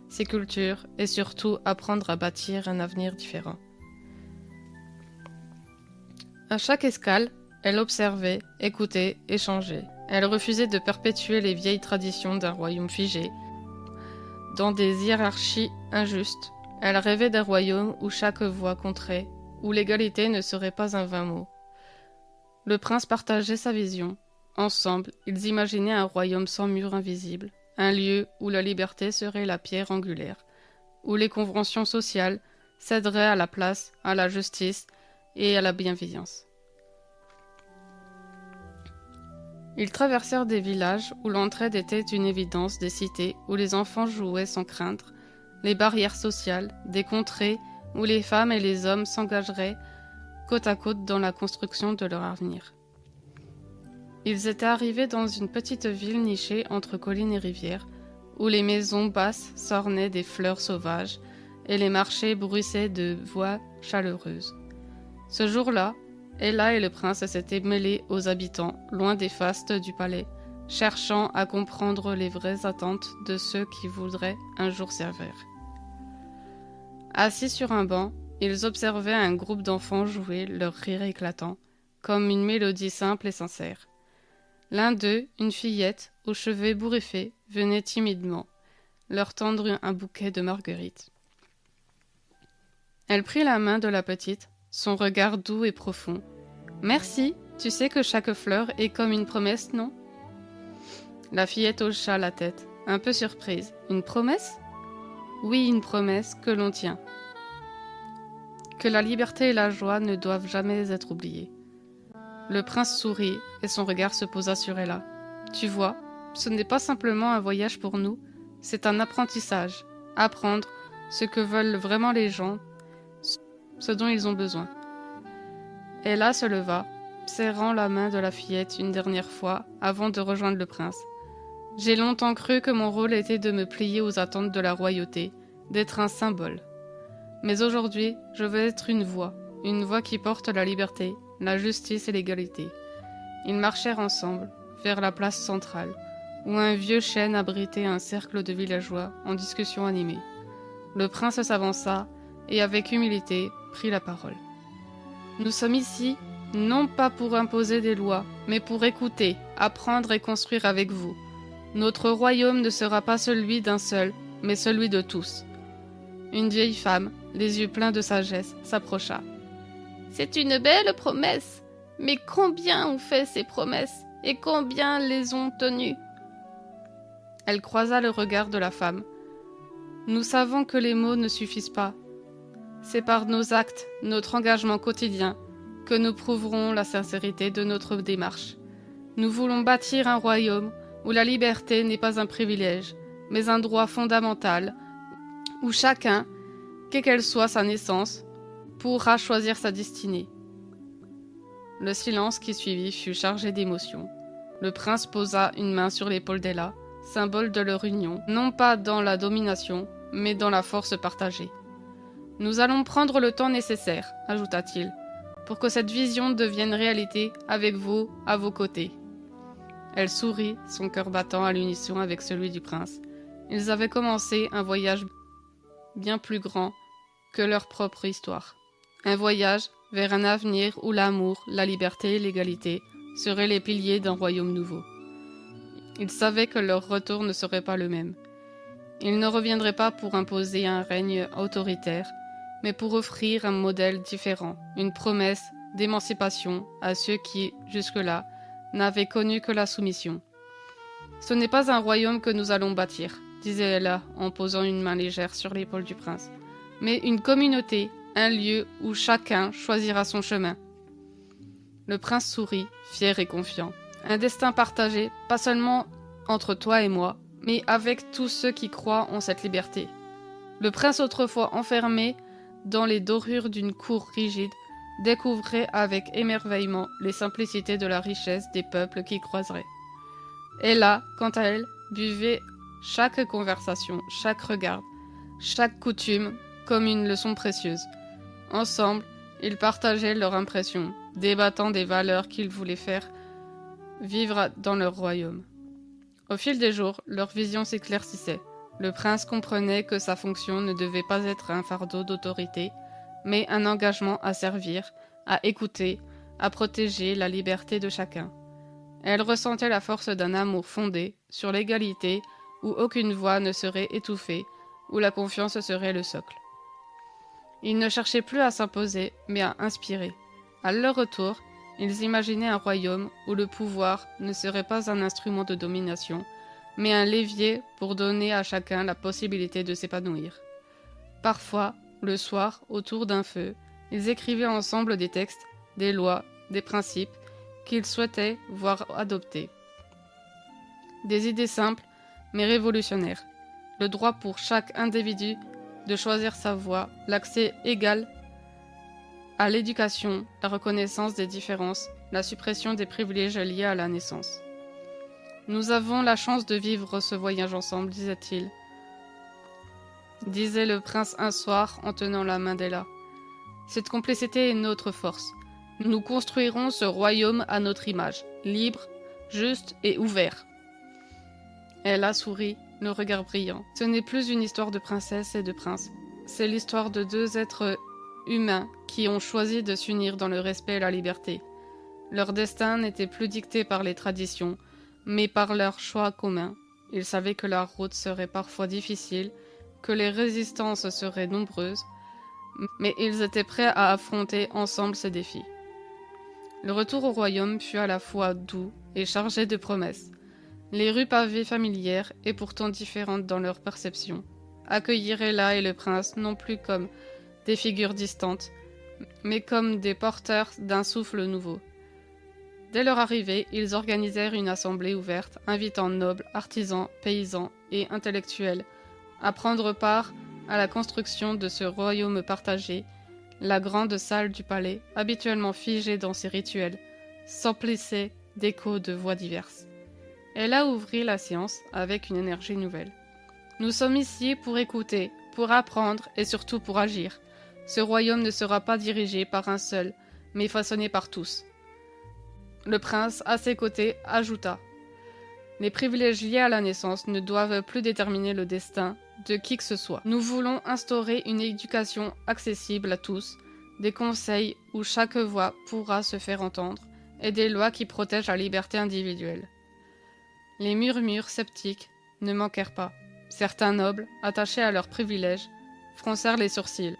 ses cultures et surtout apprendre à bâtir un avenir différent. À chaque escale, elle observait, écoutait, échangeait. Elle refusait de perpétuer les vieilles traditions d'un royaume figé, dans des hiérarchies injustes. Elle rêvait d'un royaume où chaque voix compterait, où l'égalité ne serait pas un vain mot. Le prince partageait sa vision. Ensemble, ils imaginaient un royaume sans murs invisibles, un lieu où la liberté serait la pierre angulaire, où les conventions sociales céderaient à la place, à la justice et à la bienveillance. Ils traversèrent des villages où l'entraide était une évidence, des cités où les enfants jouaient sans craindre, les barrières sociales, des contrées où les femmes et les hommes s'engageraient côte à côte dans la construction de leur avenir. Ils étaient arrivés dans une petite ville nichée entre collines et rivières, où les maisons basses s'ornaient des fleurs sauvages et les marchés bruissaient de voix chaleureuses. Ce jour-là, Ella et le prince s'étaient mêlés aux habitants, loin des fastes du palais, cherchant à comprendre les vraies attentes de ceux qui voudraient un jour servir. Assis sur un banc, ils observaient un groupe d'enfants jouer, leur rire éclatant, comme une mélodie simple et sincère. L'un d'eux, une fillette, aux cheveux ébouriffés, venait timidement leur tendre un bouquet de marguerites. Elle prit la main de la petite, son regard doux et profond. « Merci, tu sais que chaque fleur est comme une promesse, non ?» La fillette hocha la tête, un peu surprise. « Une promesse ?»« Oui, une promesse que l'on tient. Que la liberté et la joie ne doivent jamais être oubliées. » Le prince sourit et son regard se posa sur Ella. « Tu vois, ce n'est pas simplement un voyage pour nous, c'est un apprentissage. Apprendre ce que veulent vraiment les gens, ce dont ils ont besoin. » Ella se leva, serrant la main de la fillette une dernière fois avant de rejoindre le prince. J'ai longtemps cru que mon rôle était de me plier aux attentes de la royauté, d'être un symbole. Mais aujourd'hui, je veux être une voix qui porte la liberté, la justice et l'égalité. Ils marchèrent ensemble, vers la place centrale, où un vieux chêne abritait un cercle de villageois en discussion animée. Le prince s'avança et, avec humilité, prit la parole. Nous sommes ici, non pas pour imposer des lois, mais pour écouter, apprendre et construire avec vous. Notre royaume ne sera pas celui d'un seul, mais celui de tous. Une vieille femme, les yeux pleins de sagesse, s'approcha. « C'est une belle promesse, mais combien ont fait ces promesses, et combien les ont tenues ?» Elle croisa le regard de la femme. « Nous savons que les mots ne suffisent pas. C'est par nos actes, notre engagement quotidien, que nous prouverons la sincérité de notre démarche. Nous voulons bâtir un royaume où la liberté n'est pas un privilège, mais un droit fondamental, où chacun, quelle qu'elle soit sa naissance, pourra choisir sa destinée. » Le silence qui suivit fut chargé d'émotion. Le prince posa une main sur l'épaule d'Ella, symbole de leur union, non pas dans la domination, mais dans la force partagée. « Nous allons prendre le temps nécessaire, ajouta-t-il, pour que cette vision devienne réalité avec vous à vos côtés. » Elle sourit, son cœur battant à l'unisson avec celui du prince. Ils avaient commencé un voyage bien plus grand que leur propre histoire. Un voyage vers un avenir où l'amour, la liberté et l'égalité seraient les piliers d'un royaume nouveau. Ils savaient que leur retour ne serait pas le même. Ils ne reviendraient pas pour imposer un règne autoritaire, mais pour offrir un modèle différent, une promesse d'émancipation à ceux qui, jusque-là, n'avaient connu que la soumission. « Ce n'est pas un royaume que nous allons bâtir, » disait Ella en posant une main légère sur l'épaule du prince, « mais une communauté, un lieu où chacun choisira son chemin. » Le prince sourit, fier et confiant. « Un destin partagé, pas seulement entre toi et moi, mais avec tous ceux qui croient en cette liberté. » Le prince, autrefois enfermé dans les dorures d'une cour rigide, découvrait avec émerveillement les simplicités de la richesse des peuples qui croiseraient. Ella, quant à elle, buvait chaque conversation, chaque regard, chaque coutume comme une leçon précieuse. Ensemble, ils partageaient leurs impressions, débattant des valeurs qu'ils voulaient faire vivre dans leur royaume. Au fil des jours, leur vision s'éclaircissait. Le prince comprenait que sa fonction ne devait pas être un fardeau d'autorité, mais un engagement à servir, à écouter, à protéger la liberté de chacun. Elle ressentait la force d'un amour fondé sur l'égalité, où aucune voix ne serait étouffée, où la confiance serait le socle. Ils ne cherchaient plus à s'imposer, mais à inspirer. À leur retour, ils imaginaient un royaume où le pouvoir ne serait pas un instrument de domination, mais un levier pour donner à chacun la possibilité de s'épanouir. Parfois, le soir, autour d'un feu, ils écrivaient ensemble des textes, des lois, des principes qu'ils souhaitaient voir adoptés. Des idées simples, mais révolutionnaires. Le droit pour chaque individu de choisir sa voie, l'accès égal à l'éducation, la reconnaissance des différences, la suppression des privilèges liés à la naissance. « Nous avons la chance de vivre ce voyage ensemble, disait-il. » disait le prince un soir en tenant la main d'Ella. « Cette complicité est notre force. Nous construirons ce royaume à notre image, libre, juste et ouvert. » Ella sourit, le regard brillant. Ce n'est plus une histoire de princesse et de prince. C'est l'histoire de deux êtres humains qui ont choisi de s'unir dans le respect et la liberté. Leur destin n'était plus dicté par les traditions, mais par leur choix commun. Ils savaient que la route serait parfois difficile, que les résistances seraient nombreuses, mais ils étaient prêts à affronter ensemble ces défis. Le retour au royaume fut à la fois doux et chargé de promesses. Les rues pavées familières et pourtant différentes dans leur perception accueillirent Ella et le prince non plus comme des figures distantes, mais comme des porteurs d'un souffle nouveau. Dès leur arrivée, ils organisèrent une assemblée ouverte, invitant nobles, artisans, paysans et intellectuels à prendre part à la construction de ce royaume partagé. La grande salle du palais, habituellement figée dans ses rituels, s'emplissait d'échos de voix diverses. Elle a ouvert la science avec une énergie nouvelle. Nous sommes ici pour écouter, pour apprendre et surtout pour agir. Ce royaume ne sera pas dirigé par un seul, mais façonné par tous. Le prince, à ses côtés, ajouta : les privilèges liés à la naissance ne doivent plus déterminer le destin de qui que ce soit. Nous voulons instaurer une éducation accessible à tous, des conseils où chaque voix pourra se faire entendre, et des lois qui protègent la liberté individuelle. Les murmures sceptiques ne manquèrent pas. Certains nobles, attachés à leurs privilèges, froncèrent les sourcils.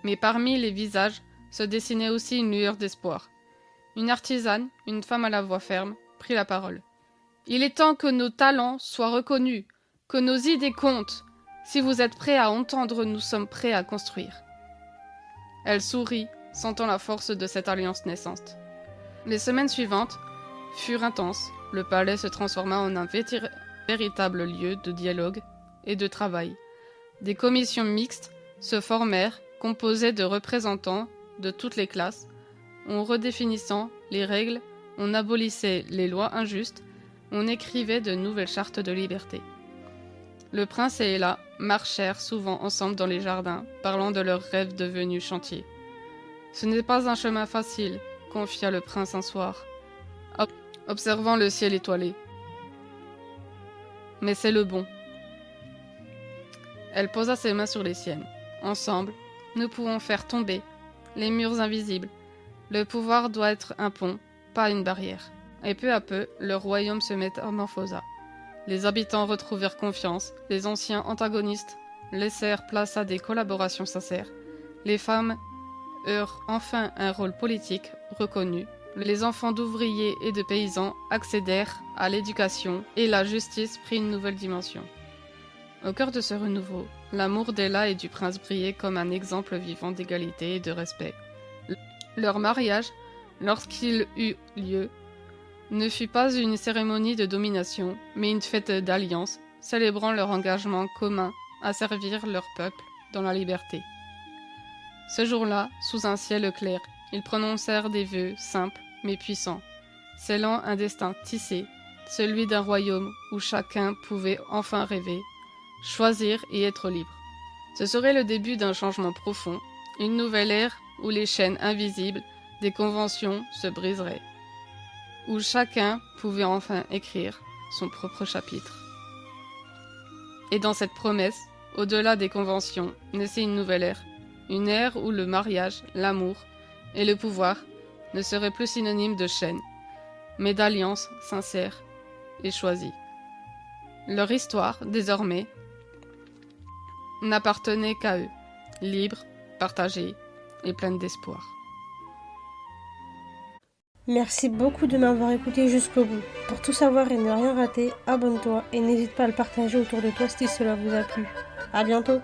Mais parmi les visages se dessinait aussi une lueur d'espoir. Une artisane, une femme à la voix ferme, prit la parole. « Il est temps que nos talents soient reconnus, que nos idées comptent. Si vous êtes prêts à entendre, nous sommes prêts à construire. » Elle sourit, sentant la force de cette alliance naissante. Les semaines suivantes furent intenses. Le palais se transforma en un véritable lieu de dialogue et de travail. Des commissions mixtes se formèrent, composées de représentants de toutes les classes. En redéfinissant les règles, on abolissait les lois injustes, on écrivait de nouvelles chartes de liberté. Le prince et Ella marchèrent souvent ensemble dans les jardins, parlant de leurs rêves devenus chantiers. « Ce n'est pas un chemin facile », confia le prince un soir, observant le ciel étoilé. « Mais c'est le bon. » Elle posa ses mains sur les siennes. « Ensemble, nous pouvons faire tomber les murs invisibles. Le pouvoir doit être un pont, pas une barrière. » Et peu à peu, le royaume se métamorphosa. Les habitants retrouvèrent confiance, les anciens antagonistes laissèrent place à des collaborations sincères, les femmes eurent enfin un rôle politique reconnu, les enfants d'ouvriers et de paysans accédèrent à l'éducation et la justice prit une nouvelle dimension. Au cœur de ce renouveau, l'amour d'Ella et du prince brillait comme un exemple vivant d'égalité et de respect. Leur mariage, lorsqu'il eut lieu, ne fut pas une cérémonie de domination, mais une fête d'alliance, célébrant leur engagement commun à servir leur peuple dans la liberté. Ce jour-là, sous un ciel clair, ils prononcèrent des vœux simples mais puissants, scellant un destin tissé, celui d'un royaume où chacun pouvait enfin rêver, choisir et être libre. Ce serait le début d'un changement profond, une nouvelle ère où les chaînes invisibles des conventions se briseraient, où chacun pouvait enfin écrire son propre chapitre. Et dans cette promesse, au-delà des conventions, naissait une nouvelle ère, une ère où le mariage, l'amour et le pouvoir ne seraient plus synonymes de chaînes, mais d'alliances sincères et choisies. Leur histoire, désormais, n'appartenait qu'à eux, libres, partagés et pleine d'espoir. Merci beaucoup de m'avoir écouté jusqu'au bout. Pour tout savoir et ne rien rater, abonne-toi et n'hésite pas à le partager autour de toi si cela vous a plu. À bientôt!